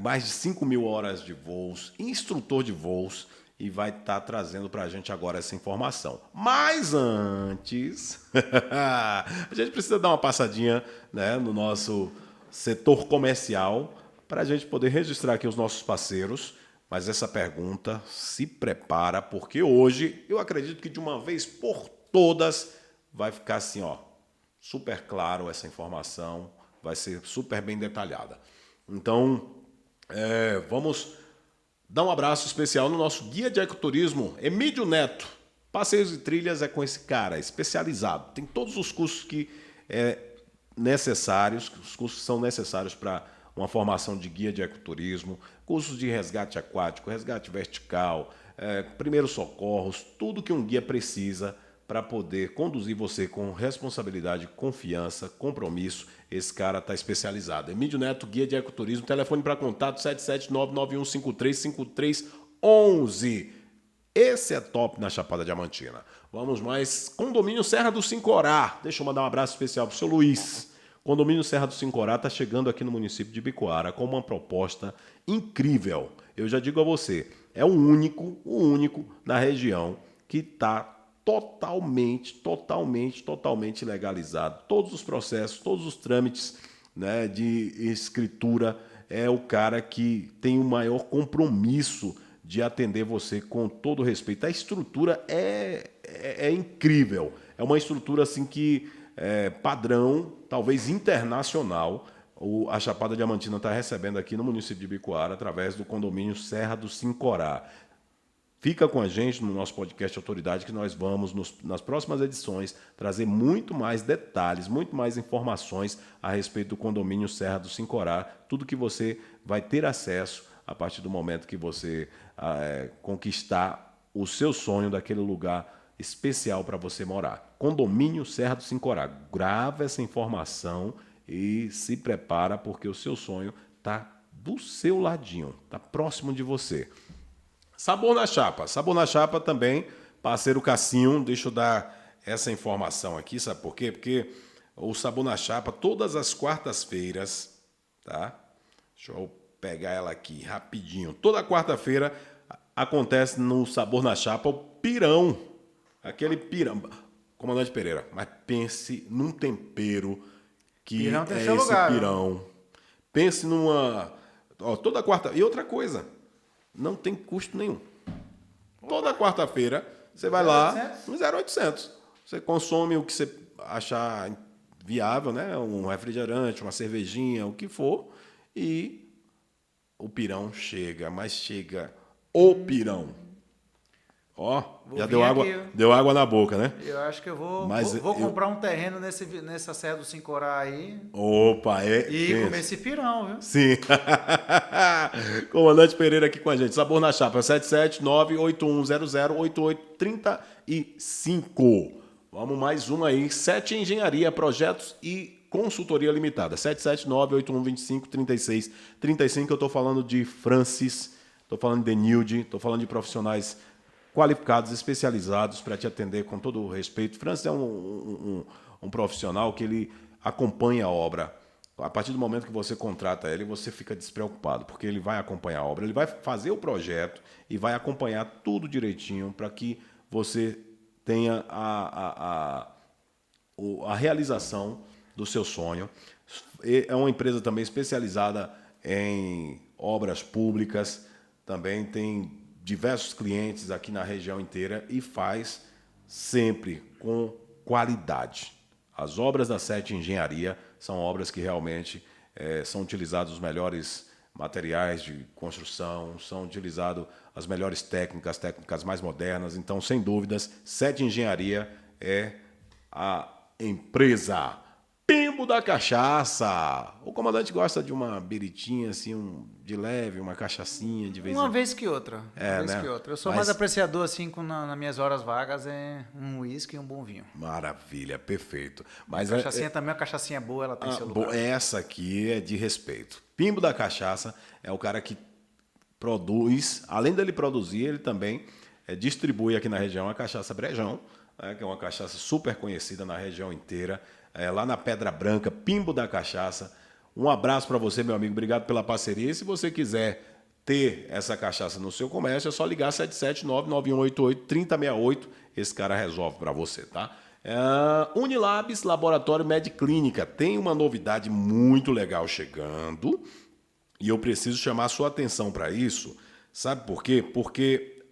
mais de 5.000 horas de voos, instrutor de voos, e vai estar trazendo para a gente agora essa informação. Mas antes, a gente precisa dar uma passadinha, né, no nosso setor comercial, para a gente poder registrar aqui os nossos parceiros. Mas essa pergunta se prepara, porque hoje eu acredito que de uma vez por todas, vai ficar assim, ó, super claro essa informação, vai ser super bem detalhada. Então, vamos dar um abraço especial no nosso guia de ecoturismo, Emílio Neto. Passeios e trilhas é com esse cara, especializado. Tem todos os cursos que necessários, os cursos são necessários para uma formação de guia de ecoturismo, cursos de resgate aquático, resgate vertical, primeiros socorros, tudo que um guia precisa para poder conduzir você com responsabilidade, confiança, compromisso. Esse cara está especializado. Emílio Neto, guia de ecoturismo, telefone para contato 77991535311. Esse é top na Chapada Diamantina. Vamos mais. Condomínio Serra do Sincorá. Deixa eu mandar um abraço especial para o seu Luiz. Condomínio Serra do Sincorá está chegando aqui no município de Bicoara com uma proposta incrível. Eu já digo a você, é o único na região que está totalmente legalizado. Todos os processos, todos os trâmites, né, de escritura, é o cara que tem o maior compromisso de atender você com todo respeito. A estrutura é incrível. É uma estrutura assim que padrão, talvez internacional. A Chapada Diamantina está recebendo aqui no município de Bicoara através do condomínio Serra do Sincorá. Fica com a gente no nosso podcast Autoridade, que nós vamos, nas próximas edições, trazer muito mais detalhes, muito mais informações a respeito do condomínio Serra do Sincorá, tudo que você vai ter acesso a partir do momento que você conquistar o seu sonho daquele lugar especial para você morar. Condomínio Serra do Sincorá. Grava essa informação e se prepara, porque o seu sonho está do seu ladinho, está próximo de você. Sabor na Chapa. Sabor na Chapa também, parceiro Cassinho. Deixa eu dar essa informação aqui, sabe por quê? Porque o Sabor na Chapa, todas as quartas-feiras, tá? Deixa eu pegar ela aqui rapidinho. Toda quarta-feira acontece no Sabor na Chapa o pirão. Aquele pirão. Comandante Pereira, mas pense num tempero que Pirão tem é seu esse lugar, pirão. Pense numa... Ó, toda quarta... E outra coisa... Não tem custo nenhum. Toda quarta-feira, você vai lá, no 0800. Você consome o que você achar viável, né? Um refrigerante, uma cervejinha, o que for. E o pirão chega, mas chega o pirão. Ó, já deu água na boca, né? Eu acho que eu vou Mas comprar um terreno nessa Serra do Sincorá aí. Opa, E comer esse pirão, viu? Sim. Comandante Pereira aqui com a gente. Sabor na Chapa, 77981008835. Vamos mais uma aí. 7 Engenharia, Projetos e Consultoria Limitada. 77981253635. Eu estou falando de Francis, estou falando de Nilde, estou falando de profissionais qualificados, especializados para te atender com todo o respeito. Francis é um profissional que ele acompanha a obra. A partir do momento que você contrata ele, você fica despreocupado, porque ele vai acompanhar a obra, ele vai fazer o projeto e vai acompanhar tudo direitinho para que você tenha a realização do seu sonho. É uma empresa também especializada em obras públicas, também tem diversos clientes aqui na região inteira e faz sempre com qualidade. As obras da 7 Engenharia são obras que realmente são utilizados os melhores materiais de construção, são utilizadas as melhores técnicas mais modernas. Então, sem dúvidas, 7 Engenharia é a empresa. Pimbo da Cachaça. O comandante gosta de uma biritinha, assim, de leve, uma cachaçinha de vez em quando. Uma vez que outra. Eu sou mais apreciador, assim, nas minhas horas vagas, um uísque e um bom vinho. Maravilha, perfeito. Mas a cachaçinha também, uma cachaçinha boa, ela tem seu lugar. Essa aqui é de respeito. Pimbo da Cachaça é o cara que produz, além dele produzir, ele também distribui aqui na região a cachaça Brejão, que é uma cachaça super conhecida na região inteira. Lá na Pedra Branca, Pimbo da Cachaça. Um abraço para você, meu amigo. Obrigado pela parceria. E se você quiser ter essa cachaça no seu comércio, é só ligar 779-9188-3068. Esse cara resolve para você, tá? Unilabs, Laboratório Medclínica. Tem uma novidade muito legal chegando e eu preciso chamar a sua atenção para isso. Sabe por quê? Porque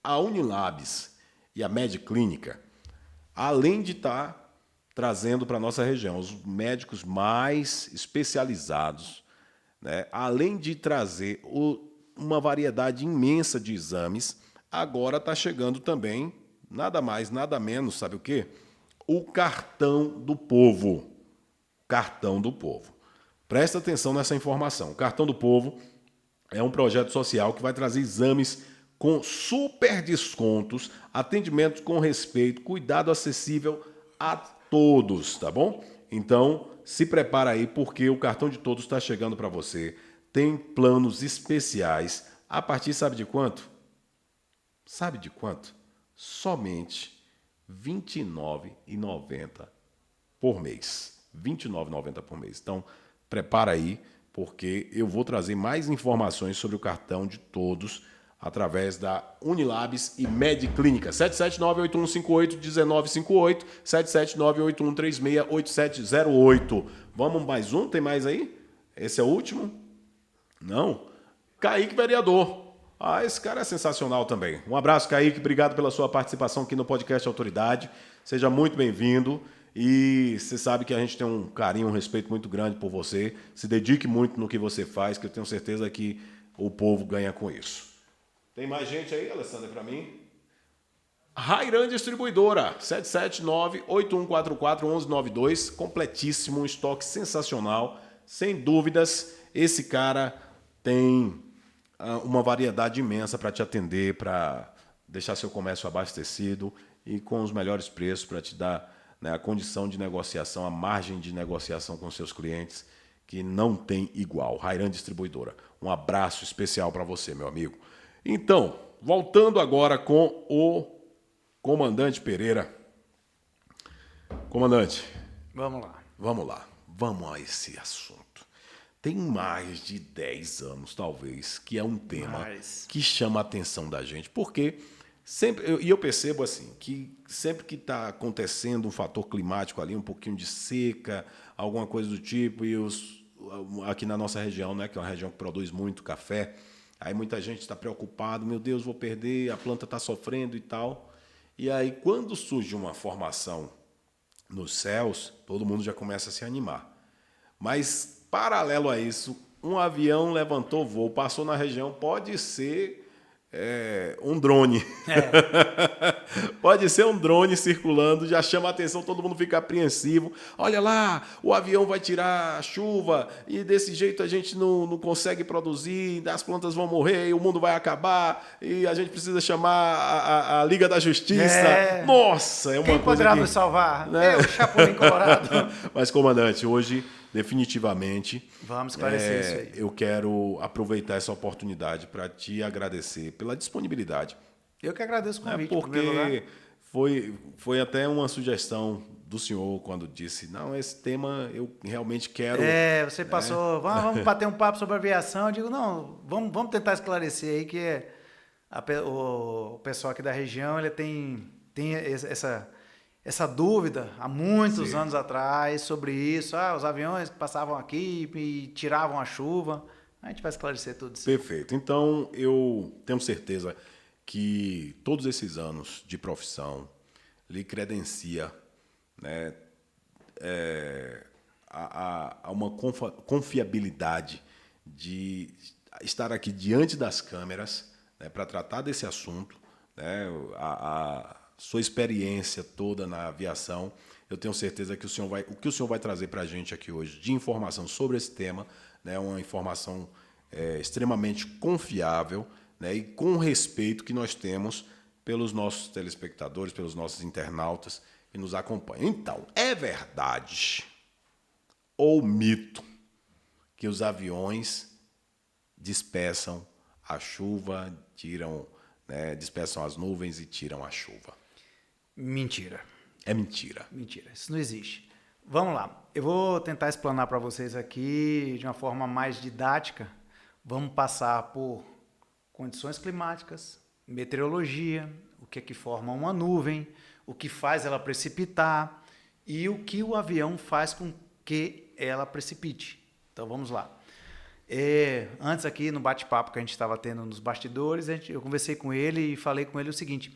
a Unilabs e a Medclínica além de estar trazendo para a nossa região os médicos mais especializados, né? Além de trazer uma variedade imensa de exames, agora está chegando também, nada mais, nada menos, sabe o quê? O cartão do povo. Cartão do povo. Presta atenção nessa informação. O Cartão do Povo é um projeto social que vai trazer exames com super descontos, atendimentos com respeito, cuidado acessível a todos, tá bom? Então, se prepara aí porque o Cartão de Todos está chegando para você. Tem planos especiais. A partir, sabe de quanto? Sabe de quanto? Somente R$ 29,90 por mês. R$ 29,90 por mês. Então, prepara aí, porque eu vou trazer mais informações sobre o Cartão de Todos através da Unilabs e Medclínica. 77981581958, 77981368708. Vamos mais um? Tem mais aí? Esse é o último? Não? Kaique Vereador. Ah, esse cara é sensacional também. Um abraço, Kaique. Obrigado pela sua participação aqui no podcast Autoridade. Seja muito bem-vindo. E você sabe que a gente tem um carinho, um respeito muito grande por você. Se dedique muito no que você faz, que eu tenho certeza que o povo ganha com isso. Tem mais gente aí, Alessandra, para mim? Rairan Distribuidora, 779-8144-1192. Completíssimo, um estoque sensacional. Sem dúvidas, esse cara tem uma variedade imensa para te atender, para deixar seu comércio abastecido e com os melhores preços para te dar, né, a condição de negociação, a margem de negociação com seus clientes, que não tem igual. Rairan Distribuidora. Um abraço especial para você, meu amigo. Então, voltando agora com o Comandante Pereira. Comandante. Vamos lá. Vamos lá. Vamos a esse assunto. Tem mais de 10 anos, talvez, que é um tema que chama a atenção da gente, porque sempre, eu percebo assim, que sempre que está acontecendo um fator climático ali, um pouquinho de seca, alguma coisa do tipo, e aqui na nossa região, né, que é uma região que produz muito café, aí muita gente está preocupado, meu Deus, vou perder, a planta está sofrendo e tal. E aí, quando surge uma formação nos céus, todo mundo já começa a se animar. Mas, paralelo a isso, um avião levantou voo, passou na região, pode ser um drone. Pode ser um drone circulando, já chama a atenção, todo mundo fica apreensivo. Olha lá, o avião vai tirar a chuva e desse jeito a gente não consegue produzir, as plantas vão morrer, o mundo vai acabar e a gente precisa chamar a Liga da Justiça. Nossa, é uma Quem coisa poderá que... nos salvar? né? Eu, Chapolin Colorado. Mas, comandante, hoje, definitivamente, Vamos esclarecer isso aí. eu quero aproveitar essa oportunidade para te agradecer pela disponibilidade. Eu que agradeço o convite. Porque foi até uma sugestão do senhor quando disse, não, esse tema eu realmente quero... Você passou, vamos bater um papo sobre aviação. Eu digo, não, vamos tentar esclarecer aí que o pessoal aqui da região ele tem essa dúvida há muitos anos atrás sobre isso. Os aviões que passavam aqui e tiravam a chuva. A gente vai esclarecer tudo isso. Perfeito. Então, eu tenho certeza que todos esses anos de profissão lhe credencia, né, a uma confiabilidade de estar aqui diante das câmeras, né, para tratar desse assunto, né, a sua experiência toda na aviação. Eu tenho certeza que o que o senhor vai trazer para a gente aqui hoje de informação sobre esse tema, né, uma informação extremamente confiável, né, e com o respeito que nós temos pelos nossos telespectadores, pelos nossos internautas que nos acompanham. Então, é verdade ou mito que os aviões dispersam a chuva, dispersam as nuvens e tiram a chuva? Mentira. É mentira. Mentira, isso não existe. Vamos lá, eu vou tentar explanar para vocês aqui de uma forma mais didática. Vamos passar por condições climáticas, meteorologia, o que é que forma uma nuvem, o que faz ela precipitar e o que o avião faz com que ela precipite. Então vamos lá. Antes aqui no bate-papo que a gente estava tendo nos bastidores, eu conversei com ele e falei com ele o seguinte: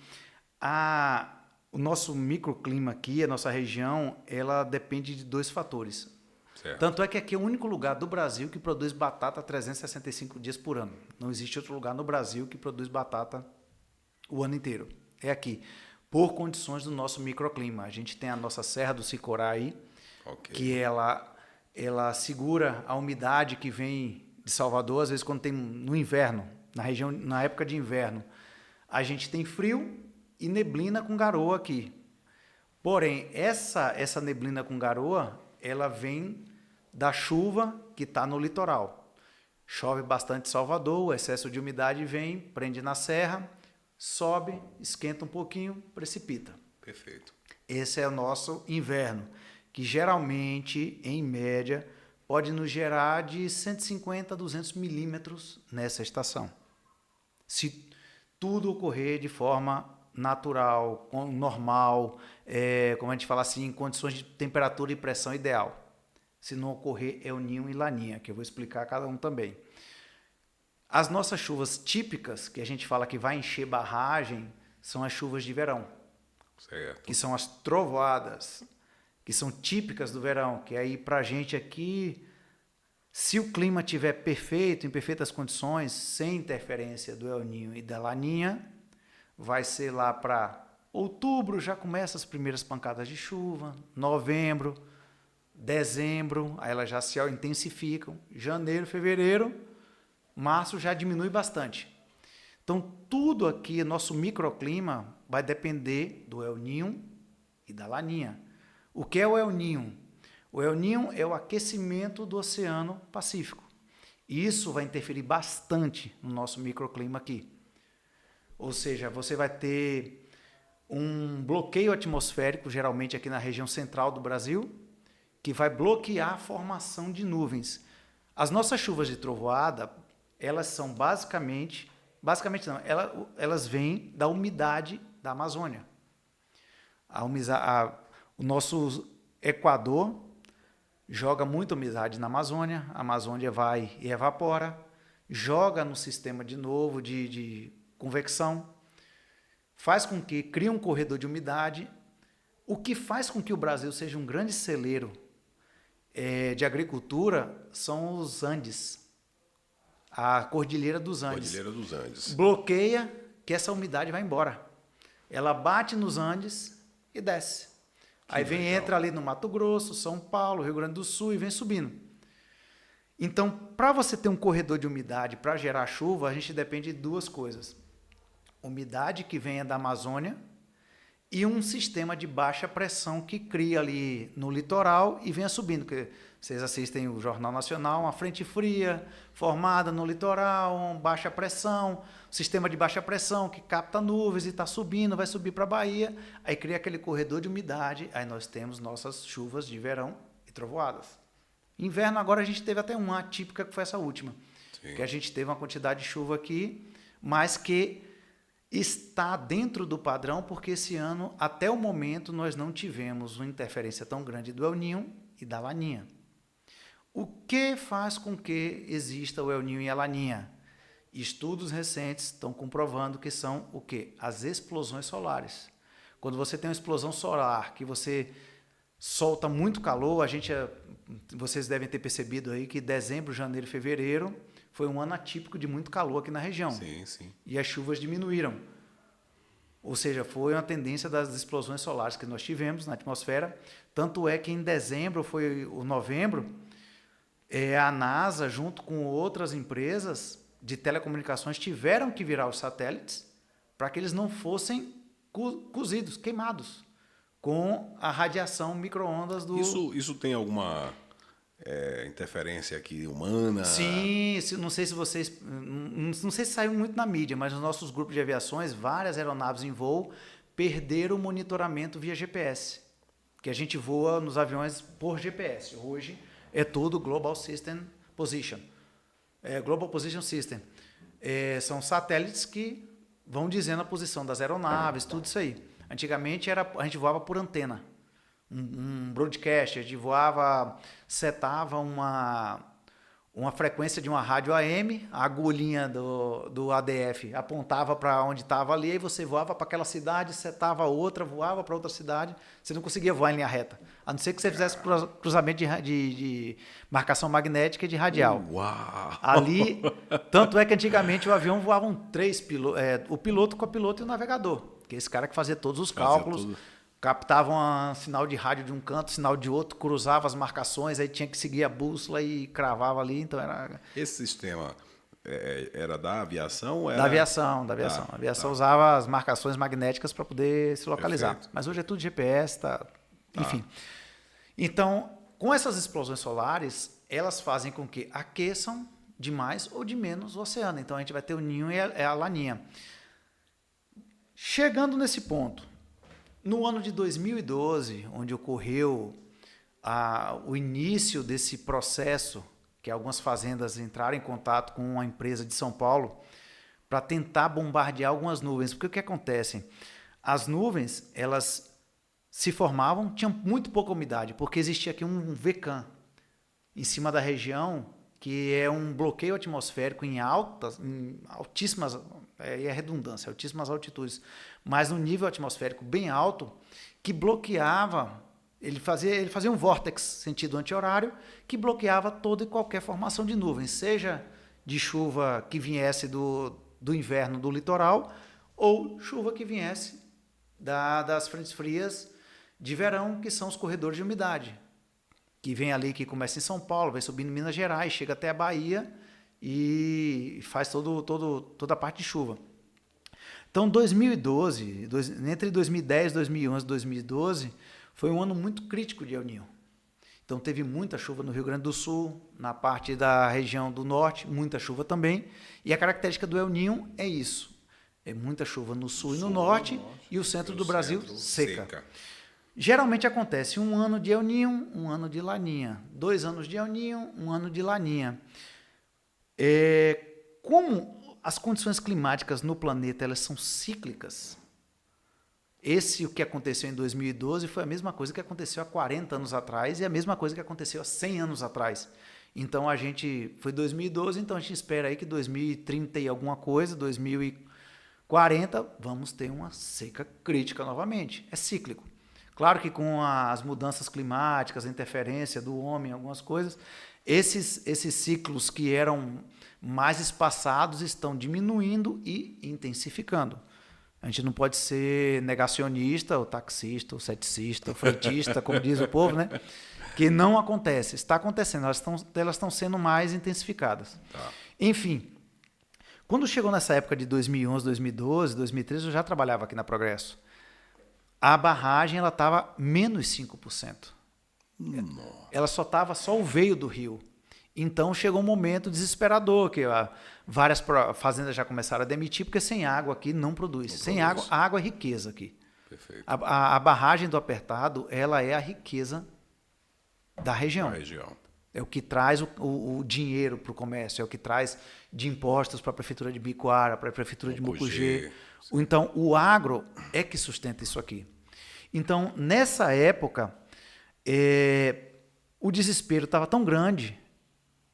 O nosso microclima aqui, a nossa região, ela depende de 2 fatores. Certo. Tanto é que aqui é o único lugar do Brasil que produz batata 365 dias por ano. Não existe outro lugar no Brasil que produz batata o ano inteiro. É aqui. Por condições do nosso microclima. A gente tem a nossa Serra do Sicorá aí, que ela segura a umidade que vem de Salvador, às vezes quando tem no inverno, na época de inverno, a gente tem frio e neblina com garoa aqui. Porém, essa neblina com garoa, ela vem da chuva que está no litoral. Chove bastante em Salvador, o excesso de umidade vem, prende na serra, sobe, esquenta um pouquinho, precipita. Perfeito. Esse é o nosso inverno, que geralmente, em média, pode nos gerar de 150 a 200 milímetros nessa estação. Se tudo ocorrer de forma natural, normal, como a gente fala assim, em condições de temperatura e pressão ideal. Se não ocorrer El Niño e Laninha, que eu vou explicar cada um também. As nossas chuvas típicas, que a gente fala que vai encher barragem, são as chuvas de verão. Certo. Que são as trovoadas, que são típicas do verão, que aí pra gente aqui, se o clima estiver perfeito, em perfeitas condições, sem interferência do El Niño e da Laninha, vai ser lá para outubro, já começa as primeiras pancadas de chuva, novembro, dezembro, aí elas já se intensificam, janeiro, fevereiro, março já diminui bastante. Então, tudo aqui, nosso microclima, vai depender do El Niño e da Laninha. O que é o El Niño? O El Niño é o aquecimento do Oceano Pacífico. Isso vai interferir bastante no nosso microclima aqui. Ou seja, você vai ter um bloqueio atmosférico, geralmente aqui na região central do Brasil, que vai bloquear a formação de nuvens. As nossas chuvas de trovoada, elas são basicamente não, elas vêm da umidade da Amazônia. O nosso Equador joga muita umidade na Amazônia, a Amazônia vai e evapora, joga no sistema de novo de convecção, faz com que crie um corredor de umidade, o que faz com que o Brasil seja um grande celeiro de agricultura são os Andes, a Cordilheira dos Andes. Cordilheira dos Andes. Bloqueia que essa umidade vai embora. Ela bate nos Andes e desce. Aí vem, entra ali no Mato Grosso, São Paulo, Rio Grande do Sul e vem subindo. Então, para você ter um corredor de umidade para gerar chuva, a gente depende de 2 coisas. Umidade que venha da Amazônia e um sistema de baixa pressão que cria ali no litoral e venha subindo. Porque vocês assistem o Jornal Nacional, uma frente fria formada no litoral, baixa pressão, sistema de baixa pressão que capta nuvens e está subindo, vai subir para a Bahia, aí cria aquele corredor de umidade, aí nós temos nossas chuvas de verão e trovoadas. Inverno agora a gente teve até uma atípica que foi essa última, que a gente teve uma quantidade de chuva aqui, mas que está dentro do padrão, porque esse ano, até o momento, nós não tivemos uma interferência tão grande do El Niño e da Laninha. O que faz com que exista o El Niño e a Laninha? Estudos recentes estão comprovando que são o quê? As explosões solares. Quando você tem uma explosão solar, que você solta muito calor, vocês devem ter percebido aí que dezembro, janeiro e fevereiro foi um ano atípico de muito calor aqui na região. Sim, sim. E as chuvas diminuíram. Ou seja, foi uma tendência das explosões solares que nós tivemos na atmosfera. Tanto é que em dezembro, foi o novembro, a NASA, junto com outras empresas de telecomunicações, tiveram que virar os satélites para que eles não fossem cozidos, queimados, com a radiação micro-ondas do... Isso tem alguma interferência aqui humana? Sim, não sei se vocês... Não sei se saiu muito na mídia, mas nos nossos grupos de aviações, várias aeronaves em voo perderam o monitoramento via GPS, que a gente voa nos aviões por GPS. Hoje é tudo Global System Position. Global Position System. São satélites que vão dizendo a posição das aeronaves, tudo isso aí. Antigamente a gente voava por antena. Um broadcast, a gente voava, setava uma frequência de uma rádio AM, a agulhinha do ADF apontava para onde estava ali, e você voava para aquela cidade, setava outra, voava para outra cidade, você não conseguia voar em linha reta, a não ser que você fizesse cruzamento de marcação magnética e de radial. Uau! Ali, tanto é que antigamente o avião voavam 3 pilotos, o piloto, copiloto e o navegador, que é esse cara que fazia todos os cálculos, captavam um sinal de rádio de um canto, sinal de outro, cruzava as marcações, aí tinha que seguir a bússola e cravava ali, então era... Esse sistema era da aviação? Da aviação. A aviação usava as marcações magnéticas para poder se localizar. Perfeito. Mas hoje é tudo GPS, enfim. Então, com essas explosões solares, elas fazem com que aqueçam de mais ou de menos o oceano. Então, a gente vai ter o ninho e a laninha. Chegando nesse ponto, no ano de 2012, onde ocorreu o início desse processo, que algumas fazendas entraram em contato com uma empresa de São Paulo para tentar bombardear algumas nuvens. Porque o que acontece? As nuvens, elas se formavam, tinham muito pouca umidade, porque existia aqui um VCAM em cima da região, que é um bloqueio atmosférico em altíssimas, é redundância, altíssimas altitudes, mas no nível atmosférico bem alto, que bloqueava, ele fazia um vórtex sentido anti-horário, que bloqueava toda e qualquer formação de nuvens, seja de chuva que viesse do inverno do litoral, ou chuva que viesse das frentes frias de verão, que são os corredores de umidade, que vem ali, que começa em São Paulo, vai subindo em Minas Gerais, chega até a Bahia e faz toda a parte de chuva. Então, 2012, entre 2010, 2011 e 2012, foi um ano muito crítico de El Niño. Então, teve muita chuva no Rio Grande do Sul, na parte da região do norte, muita chuva também. E a característica do El Niño é isso. É muita chuva no sul e no norte, e o centro do Brasil seca. Geralmente acontece um ano de El Niño, um ano de Laninha. 2 anos de El Niño, um ano de Laninha. Como as condições climáticas no planeta elas são cíclicas, o que aconteceu em 2012 foi a mesma coisa que aconteceu há 40 anos atrás e a mesma coisa que aconteceu há 100 anos atrás. Então, foi 2012, então a gente espera aí que 2030 e alguma coisa, 2040, vamos ter uma seca crítica novamente. É cíclico. Claro que com as mudanças climáticas, a interferência do homem em algumas coisas, esses ciclos que eram mais espaçados estão diminuindo e intensificando. A gente não pode ser negacionista, o taxista, o ceticista, o frentista, como diz o povo, né? Que não acontece. Está acontecendo, elas estão sendo mais intensificadas. Tá. Enfim, quando chegou nessa época de 2011, 2012, 2013, eu já trabalhava aqui na Progresso. A barragem estava menos 5%. Ela só o veio do rio. Então chegou um momento desesperador, que várias fazendas já começaram a demitir, porque sem água aqui não produz. Sem água, a água é riqueza aqui. Perfeito. A barragem do Apertado, ela é a riqueza da região. É o que traz o dinheiro para o comércio, é o que traz de impostos para a Prefeitura de Biquara, para a Prefeitura de Mucugê. Então, o agro é que sustenta isso aqui. Então, nessa época, o desespero estava tão grande,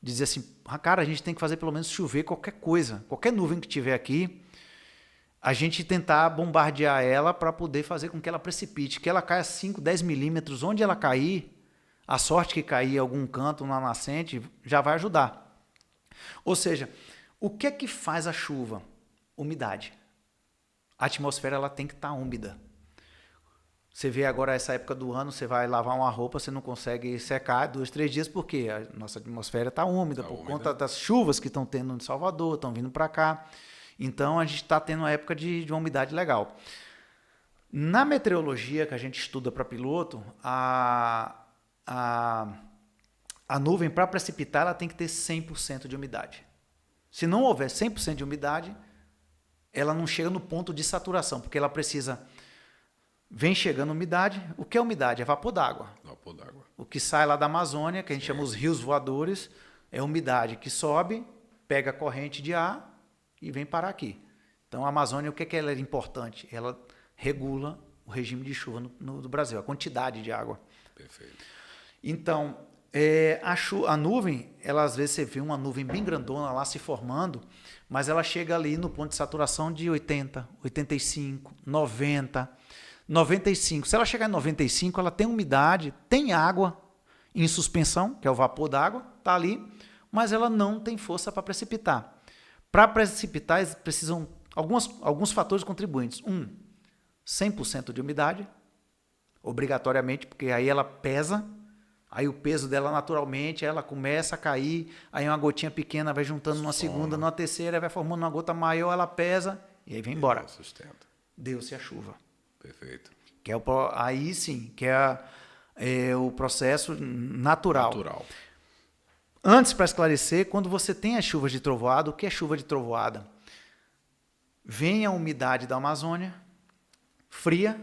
dizer assim, cara, a gente tem que fazer pelo menos chover qualquer coisa, qualquer nuvem que tiver aqui, a gente tentar bombardear ela para poder fazer com que ela precipite, que ela caia 5, 10 milímetros, onde ela cair, a sorte que cair em algum canto na nascente já vai ajudar. Ou seja, o que é que faz a chuva? Umidade. A atmosfera ela tem que estar úmida. Você vê agora essa época do ano, você vai lavar uma roupa, você não consegue secar 2, 3 dias, porque a nossa atmosfera está úmida, conta das chuvas que estão tendo em Salvador, estão vindo para cá. Então, a gente está tendo uma época de uma umidade legal. Na meteorologia que a gente estuda para piloto, a nuvem, para precipitar, ela tem que ter 100% de umidade. Se não houver 100% de umidade, ela não chega no ponto de saturação, porque ela precisa... Vem chegando umidade. O que é umidade? É vapor d'água. Vapor d'água. O que sai lá da Amazônia, que a gente chama os rios voadores, é umidade que sobe, pega a corrente de ar e vem parar aqui. Então, a Amazônia, o que ela é importante? Ela regula o regime de chuva no Brasil, a quantidade de água. Perfeito. Então, A nuvem, ela às vezes você vê uma nuvem bem grandona lá se formando, mas ela chega ali no ponto de saturação de 80, 85, 90, 95. Se ela chegar em 95, ela tem umidade, tem água em suspensão, que é o vapor d'água, está ali, mas ela não tem força para precipitar. Para precipitar, precisam alguns fatores contribuintes. 100% de umidade, obrigatoriamente, porque aí ela pesa, aí o peso dela naturalmente, ela começa a cair, aí uma gotinha pequena vai juntando numa segunda, numa terceira, vai formando uma gota maior, ela pesa, e aí vem embora. Sustenta. Deu-se a chuva. Perfeito. Que é aí sim, que é o processo natural. Antes, para esclarecer, quando você tem as chuvas de trovoada, o que é chuva de trovoada? Vem a umidade da Amazônia, fria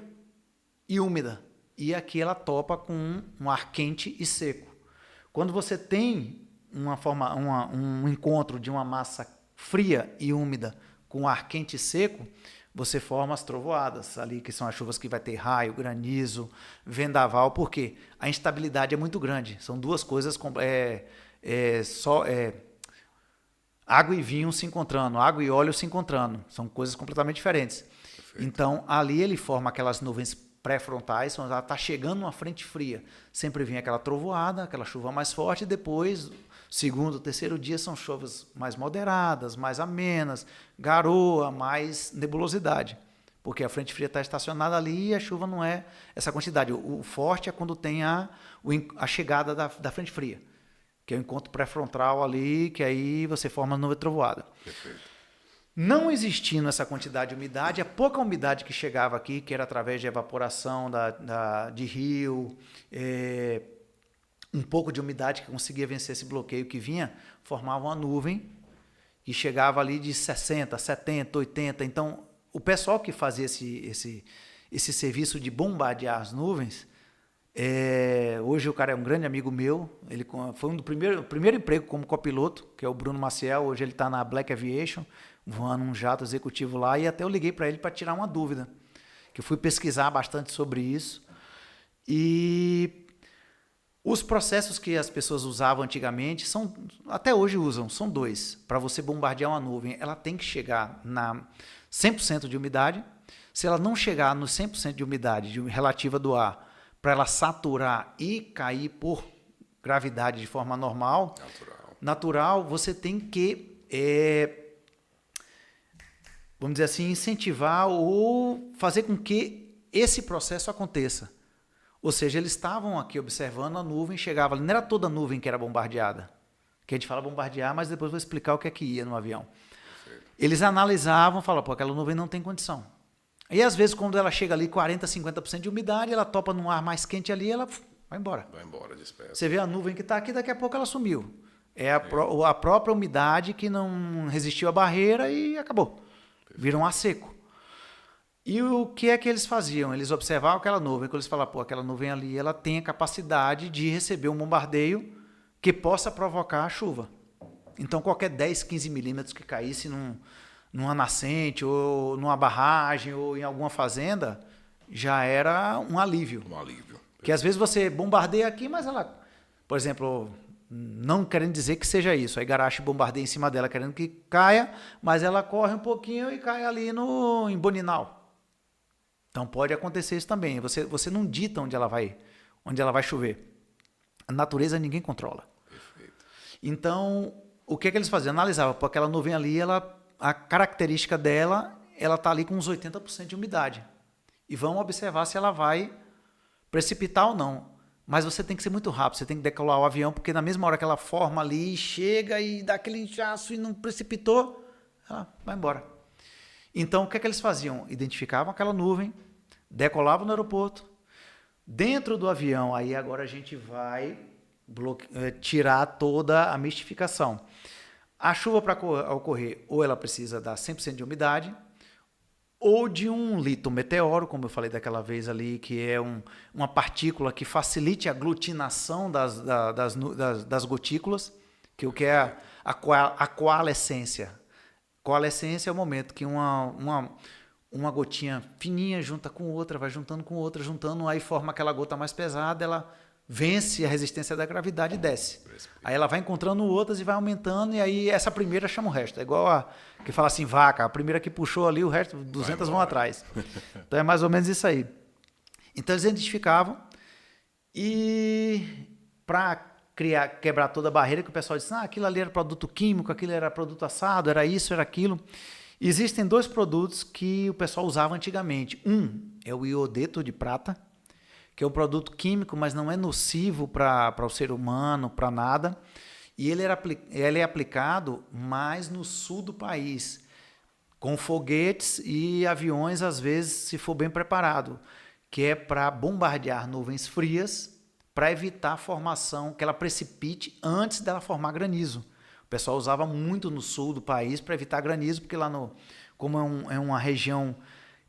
e úmida. E aqui ela topa com um ar quente e seco. Quando você tem um encontro de uma massa fria e úmida com ar quente e seco, você forma as trovoadas ali, que são as chuvas que vai ter raio, granizo, vendaval. Por quê? A instabilidade é muito grande. São duas coisas, água e vinho se encontrando, água e óleo se encontrando. São coisas completamente diferentes. Perfeito. Então, ali ele forma aquelas nuvens pré-frontais, quando ela está chegando uma frente fria. Sempre vem aquela trovoada, aquela chuva mais forte, e depois, segundo, terceiro dia, são chuvas mais moderadas, mais amenas, garoa, mais nebulosidade. Porque a frente fria está estacionada ali e a chuva não é essa quantidade. O forte é quando tem a chegada da frente fria, que é o encontro pré-frontal ali, que aí você forma a nuvem trovoada. Perfeito. Não existindo essa quantidade de umidade, a pouca umidade que chegava aqui, que era através de evaporação de rio, um pouco de umidade que conseguia vencer esse bloqueio que vinha, formava uma nuvem que chegava ali de 60, 70, 80. Então, o pessoal que fazia esse serviço de bombardear as nuvens, hoje o cara é um grande amigo meu, ele foi o primeiro emprego como copiloto, que é o Bruno Maciel, hoje ele está na Black Aviation, voando um jato executivo lá, e até eu liguei para ele para tirar uma dúvida, que eu fui pesquisar bastante sobre isso, e os processos que as pessoas usavam antigamente, até hoje usam, são dois, para você bombardear uma nuvem, ela tem que chegar na 100% de umidade. Se ela não chegar no 100% de umidade relativa do ar, para ela saturar e cair por gravidade de forma natural, você tem que, vamos dizer assim, incentivar ou fazer com que esse processo aconteça. Ou seja, eles estavam aqui observando a nuvem, chegava ali, não era toda a nuvem que era bombardeada, que a gente fala bombardear, mas depois vou explicar o que é que ia no avião. Eles analisavam, falavam, aquela nuvem não tem condição. E às vezes, quando ela chega ali 40%, 50% de umidade, ela topa num ar mais quente ali, ela vai embora. Vai embora, dispersa. Você vê a nuvem que está aqui, daqui a pouco ela sumiu. É a própria umidade que não resistiu à barreira e acabou. Vira um ar seco. E o que é que eles faziam? Eles observavam aquela nuvem, quando eles falavam, aquela nuvem ali, ela tem a capacidade de receber um bombardeio que possa provocar a chuva. Então, qualquer 10, 15 milímetros que caísse numa nascente, ou numa barragem, ou em alguma fazenda, já era um alívio. Um alívio. Porque às vezes você bombardeia aqui, mas ela, por exemplo, não querendo dizer que seja isso, a Igarashi bombardeia em cima dela querendo que caia, mas ela corre um pouquinho e cai ali em Boninal. Então pode acontecer isso também. Você não dita onde ela vai chover. A natureza ninguém controla. Perfeito. Então, o que eles faziam? Analisavam, porque aquela nuvem ali, a característica dela, ela está ali com uns 80% de umidade. E vão observar se ela vai precipitar ou não. Mas você tem que ser muito rápido, você tem que decolar o avião, porque na mesma hora que ela forma ali, chega e dá aquele inchaço e não precipitou, ela vai embora. Então, o que eles faziam? Identificavam aquela nuvem, decolavam no aeroporto, dentro do avião, aí agora a gente vai tirar toda a mistificação. A chuva, para ocorrer, ou ela precisa dar 100% de umidade, ou de um litometeoro, como eu falei daquela vez ali, que é uma partícula que facilite a aglutinação das gotículas, que o que é a coalescência. Coalescência é o momento que uma gotinha fininha junta com outra, vai juntando com outra, juntando, aí forma aquela gota mais pesada, ela vence a resistência da gravidade e desce. Aí ela vai encontrando outras e vai aumentando, e aí essa primeira chama o resto. É igual a que fala assim, vaca, a primeira que puxou ali, o resto, 200 vão atrás. Então é mais ou menos isso aí. Então eles identificavam, e para quebrar toda a barreira, que o pessoal disse, aquilo ali era produto químico, aquilo era produto assado, era isso, era aquilo. Existem 2 produtos que o pessoal usava antigamente. Um é o iodeto de prata, que é um produto químico, mas não é nocivo para o ser humano, para nada. E ele é aplicado mais no sul do país, com foguetes e aviões, às vezes, se for bem preparado, que é para bombardear nuvens frias, para evitar a formação, que ela precipite antes dela formar granizo. O pessoal usava muito no sul do país para evitar granizo, porque lá como é uma região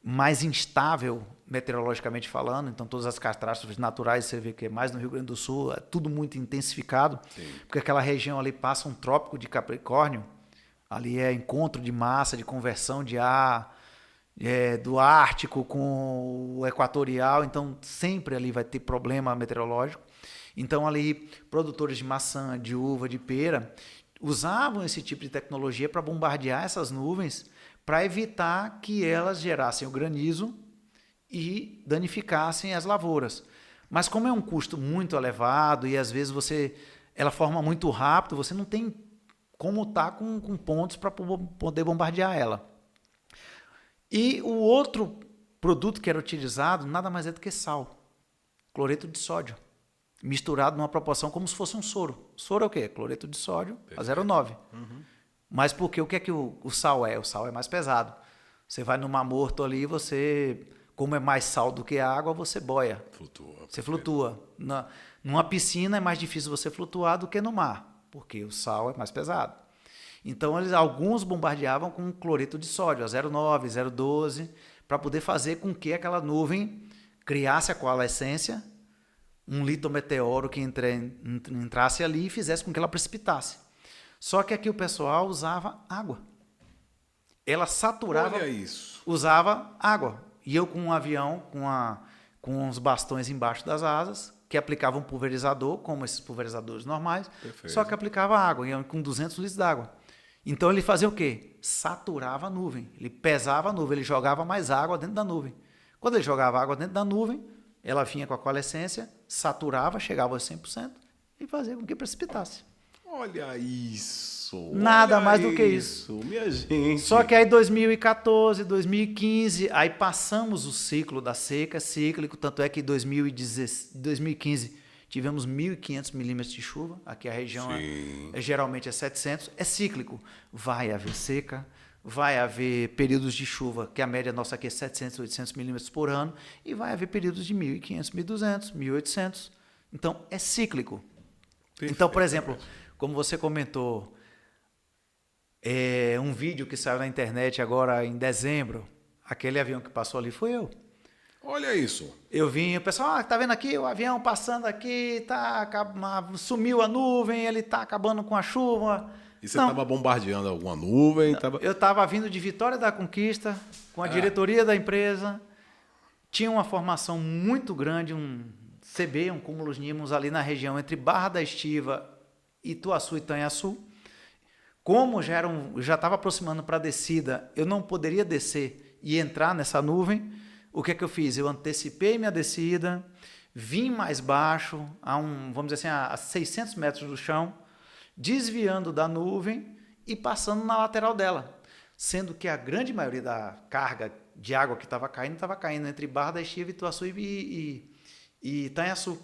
mais instável, meteorologicamente falando, então todas as catástrofes naturais, você vê que é mais no Rio Grande do Sul, é tudo muito intensificado, porque aquela região ali passa um trópico de Capricórnio, ali é encontro de massa, de conversão de ar, do Ártico com o equatorial, então sempre ali vai ter problema meteorológico. Então ali, produtores de maçã, de uva, de pera, usavam esse tipo de tecnologia para bombardear essas nuvens, para evitar que elas gerassem o granizo e danificassem as lavouras. Mas como é um custo muito elevado e às vezes ela forma muito rápido, você não tem como estar com pontos para poder bombardear ela. E o outro produto que era utilizado nada mais é do que sal, cloreto de sódio, misturado numa proporção como se fosse um soro. Soro é o quê? Cloreto de sódio a 0,9. Mas porque o que é que o sal é? O sal é mais pesado. Você vai no Mar Morto ali, como é mais sal do que água, você boia. Você flutua. Numa piscina é mais difícil você flutuar do que no mar, porque o sal é mais pesado. Então, alguns bombardeavam com cloreto de sódio, a 0,9, 0,12, para poder fazer com que aquela nuvem criasse a coalescência, um litometeoro que entrasse ali e fizesse com que ela precipitasse. Só que aqui o pessoal usava água. Ela saturava, usava água. E eu com um avião, com uns bastões embaixo das asas, que aplicava um pulverizador, como esses pulverizadores normais, só que aplicava água, com 200 litros d'água. Então ele fazia o quê? Saturava a nuvem. Ele pesava a nuvem, ele jogava mais água dentro da nuvem. Quando ele jogava água dentro da nuvem, ela vinha com a coalescência, saturava, chegava a 100% e fazia com que precipitasse. Olha isso! Nada mais do que isso. Minha gente! Só que aí 2014, 2015, aí passamos o ciclo da seca, cíclico, tanto é que em 2015 tivemos 1.500 milímetros de chuva, aqui a região geralmente é 700, é cíclico. Vai haver seca, vai haver períodos de chuva, que a média nossa aqui é 700, 800 milímetros por ano, e vai haver períodos de 1.500, 1.200, 1.800. Então, é cíclico. Então, por exemplo, como você comentou, um vídeo que saiu na internet agora em dezembro, aquele avião que passou ali foi eu. Olha isso. Eu vim, o pessoal, tá vendo aqui o avião passando aqui, sumiu a nuvem, ele tá acabando com a chuva. E você estava bombardeando alguma nuvem? Eu estava vindo de Vitória da Conquista, com a diretoria da empresa, tinha uma formação muito grande, um CB, um cúmulos nímos ali na região entre Barra da Estiva, Ituaçu e Itanhaçu. Como já estava aproximando para a descida, eu não poderia descer e entrar nessa nuvem. O que é que eu fiz? Eu antecipei minha descida, vim mais baixo, vamos dizer assim, a 600 metros do chão, desviando da nuvem e passando na lateral dela. Sendo que a grande maioria da carga de água que estava caindo entre Barra da Estiva, Ituaçu e Itanhaçu.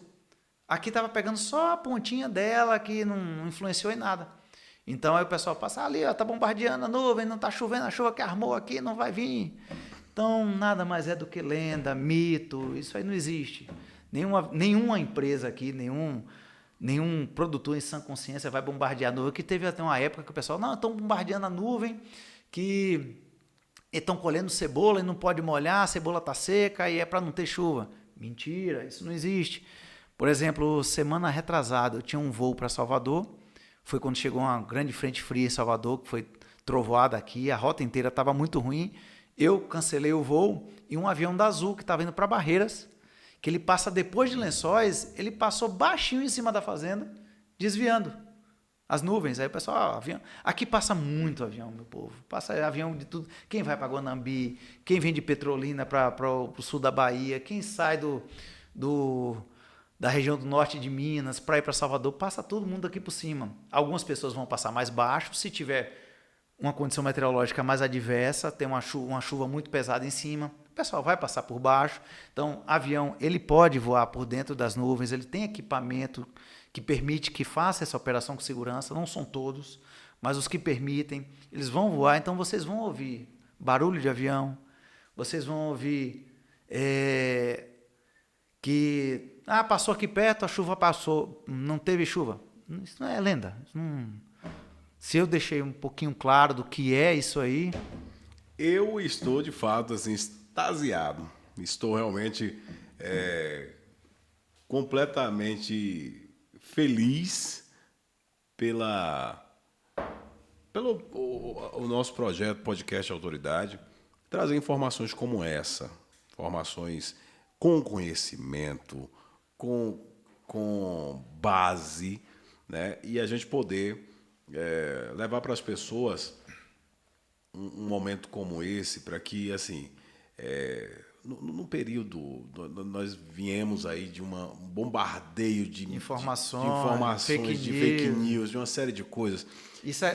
Aqui estava pegando só a pontinha dela, que não influenciou em nada. Então aí o pessoal passa ali, está bombardeando a nuvem, não está chovendo, a chuva que armou aqui não vai vir. Então, nada mais é do que lenda, mito, isso aí não existe. Nenhuma empresa aqui, nenhum produtor em sã consciência vai bombardear a nuvem, que teve até uma época que o pessoal, não, estão bombardeando a nuvem, que estão colhendo cebola e não pode molhar, a cebola está seca e é para não ter chuva. Mentira, isso não existe. Por exemplo, semana retrasada, eu tinha um voo para Salvador, foi quando chegou uma grande frente fria em Salvador, que foi trovoada aqui, a rota inteira estava muito ruim. Eu cancelei o voo e um avião da Azul, que estava indo para Barreiras, que ele passa depois de Lençóis, ele passou baixinho em cima da fazenda, desviando as nuvens. Aí o pessoal, avião. Aqui passa muito avião, meu povo. Passa avião de tudo. Quem vai para Guanambi, quem vem de Petrolina para o sul da Bahia, quem sai da região do norte de Minas para ir para Salvador, passa todo mundo aqui por cima. Algumas pessoas vão passar mais baixo, se tiver uma condição meteorológica mais adversa, tem uma chuva muito pesada em cima, o pessoal vai passar por baixo. Então, avião, ele pode voar por dentro das nuvens, ele tem equipamento que permite que faça essa operação com segurança, não são todos, mas os que permitem, eles vão voar, então vocês vão ouvir barulho de avião, vocês vão ouvir que passou aqui perto, a chuva passou, não teve chuva. Isso não é lenda. Se eu deixei um pouquinho claro do que é isso aí... Eu estou, de fato, assim, extasiado. Estou realmente completamente feliz pelo o nosso projeto Podcast Autoridade, trazer informações como essa, informações com conhecimento, com base, né? E a gente poder levar para as pessoas um momento como esse, para que, assim, no período, nós viemos aí de um bombardeio de informações, de fake news, de uma série de coisas.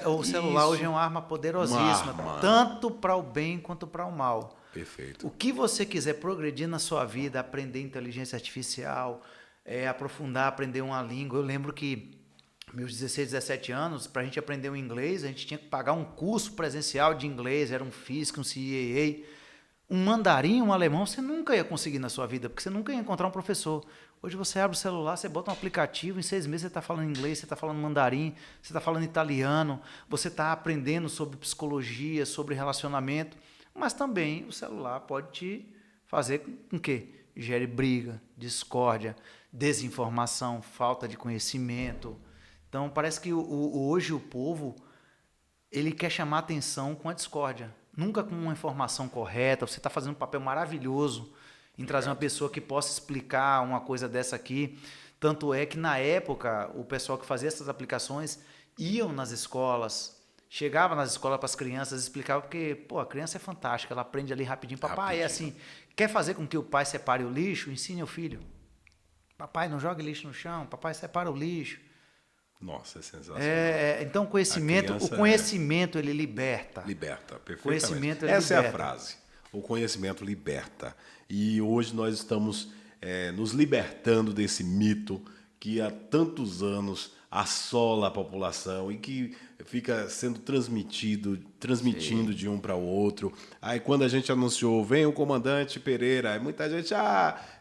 O celular hoje é uma arma poderosíssima, tanto para o bem quanto para o mal. Perfeito. O que você quiser progredir na sua vida, aprender inteligência artificial, aprender uma língua. Eu lembro que meus 16, 17 anos, para a gente aprender o inglês, a gente tinha que pagar um curso presencial de inglês, era um FISC, um CAA, um mandarim, um alemão, você nunca ia conseguir na sua vida, porque você nunca ia encontrar um professor. Hoje você abre o celular, você bota um aplicativo, em 6 meses você está falando inglês, você está falando mandarim, você está falando italiano, você está aprendendo sobre psicologia, sobre relacionamento, mas também o celular pode te fazer com que gere briga, discórdia, desinformação, falta de conhecimento. Então, parece que hoje o povo ele quer chamar atenção com a discórdia, nunca com uma informação correta. Você está fazendo um papel maravilhoso em trazer uma pessoa que possa explicar uma coisa dessa aqui. Tanto é que, na época, o pessoal que fazia essas aplicações iam nas escolas, chegava nas escolas para as crianças, explicava, porque a criança é fantástica, ela aprende ali rapidinho. Papai, é assim, quer fazer com que o pai separe o lixo? Ensine o filho. Papai, não jogue lixo no chão, papai, separa o lixo. Nossa, é sensacional. Então, o conhecimento ele liberta. Liberta, perfeitamente. Conhecimento ele Essa liberta. É a frase. O conhecimento liberta. E hoje nós estamos nos libertando desse mito que há tantos anos assola a população e que fica sendo transmitindo Sim. de um para o outro. Aí quando a gente anunciou, vem o comandante Pereira, aí muita gente,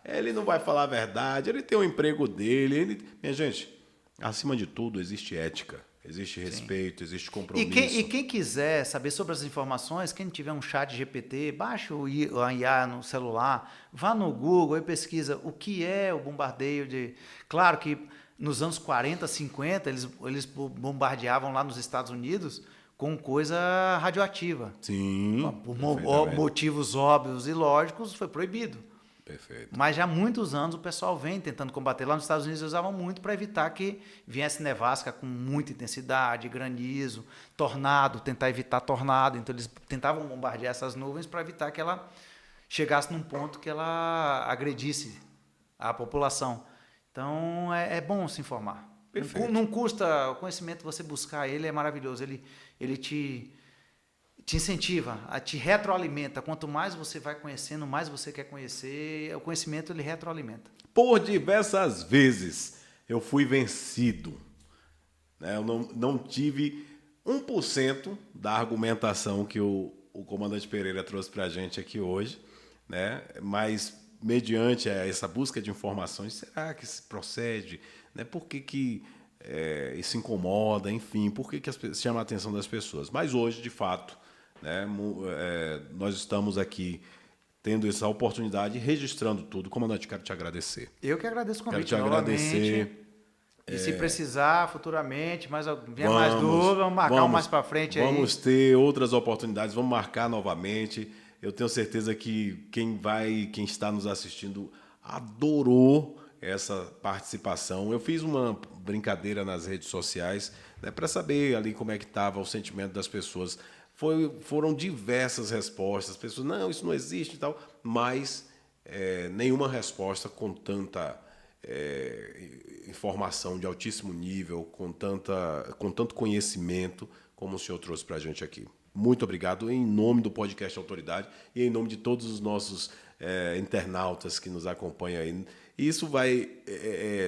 ele não vai falar a verdade, ele tem o emprego dele. Minha gente, acima de tudo existe ética, existe respeito, Sim. existe compromisso. E quem quiser saber sobre as informações, quem tiver um chat GPT, baixa o IA no celular, vá no Google e pesquisa o que é o bombardeio de... Claro que nos anos 40, 50, eles bombardeavam lá nos Estados Unidos com coisa radioativa. Sim. Por motivos óbvios e lógicos, foi proibido. Perfeito. Mas já há muitos anos o pessoal vem tentando combater. Lá nos Estados Unidos eles usavam muito para evitar que viesse nevasca com muita intensidade, granizo, tornado, tentar evitar tornado. Então eles tentavam bombardear essas nuvens para evitar que ela chegasse num ponto que ela agredisse a população. Então é bom se informar. Perfeito. Não custa, o conhecimento, você buscar ele é maravilhoso. Ele te incentiva, te retroalimenta. Quanto mais você vai conhecendo, mais você quer conhecer. O conhecimento, ele retroalimenta. Por diversas vezes eu fui vencido. Né? Eu não tive 1% da argumentação que o comandante Pereira trouxe para a gente aqui hoje. Né? Mas, mediante essa busca de informações, será que se procede? Né? Por que isso incomoda? Enfim, por que chama a atenção das pessoas? Mas hoje, de fato... Né? Nós estamos aqui tendo essa oportunidade, registrando tudo. Comandante, quero te agradecer. Eu que agradeço o convite. Quero te agradecer. E se precisar futuramente, mais dúvida, vamos marcar mais para frente. Vamos ter outras oportunidades, vamos marcar novamente. Eu tenho certeza que quem está nos assistindo adorou essa participação. Eu fiz uma brincadeira nas redes sociais, né, para saber ali como é que estava o sentimento das pessoas. Foram diversas respostas. As pessoas, não, isso não existe e tal, mas nenhuma resposta com tanta informação de altíssimo nível, com tanto conhecimento como o senhor trouxe para a gente aqui. Muito obrigado em nome do podcast Autoridade e em nome de todos os nossos internautas que nos acompanham aí. E isso vai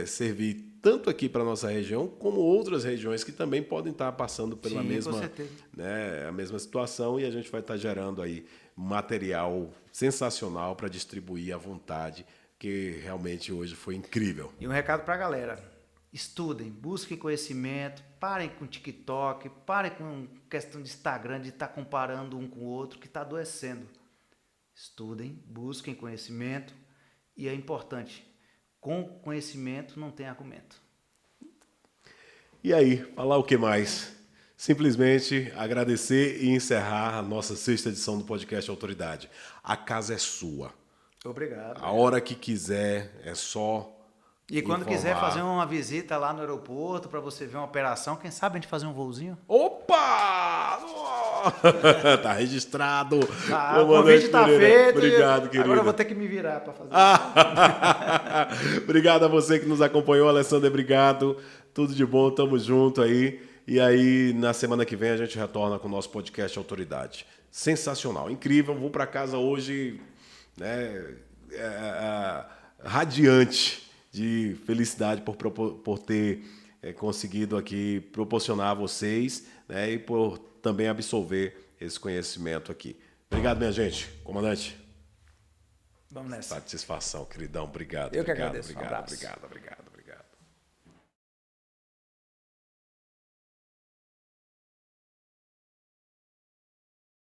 servir tanto aqui para a nossa região, como outras regiões que também podem estar passando pela a mesma situação, e a gente vai estar gerando aí material sensacional para distribuir à vontade, que realmente hoje foi incrível. E um recado para a galera: estudem, busquem conhecimento, parem com TikTok, parem com questão de Instagram, de estar comparando um com o outro, que está adoecendo. Estudem, busquem conhecimento, e é importante, com conhecimento não tem argumento. E aí, falar o que mais? Simplesmente agradecer e encerrar a nossa 6ª edição do podcast Autoridade. A casa é sua. Obrigado. A hora que quiser, é só E quando quiser fazer uma visita lá no aeroporto para você ver uma operação, quem sabe a gente fazer um voozinho? Opa! Tá registrado. O convite está feito. Obrigado, querido. Agora eu vou ter que me virar para fazer isso. Obrigado a você que nos acompanhou, Alessandro. Obrigado. Tudo de bom, tamo junto aí. E aí, na semana que vem, a gente retorna com o nosso podcast Autoridade. Sensacional, incrível. Vou para casa hoje, né, radiante de felicidade por ter conseguido aqui proporcionar a vocês, né, e por também absorver esse conhecimento aqui. Obrigado, minha gente. Comandante. Vamos nessa. Satisfação, queridão. Obrigado. Eu que agradeço. Obrigado.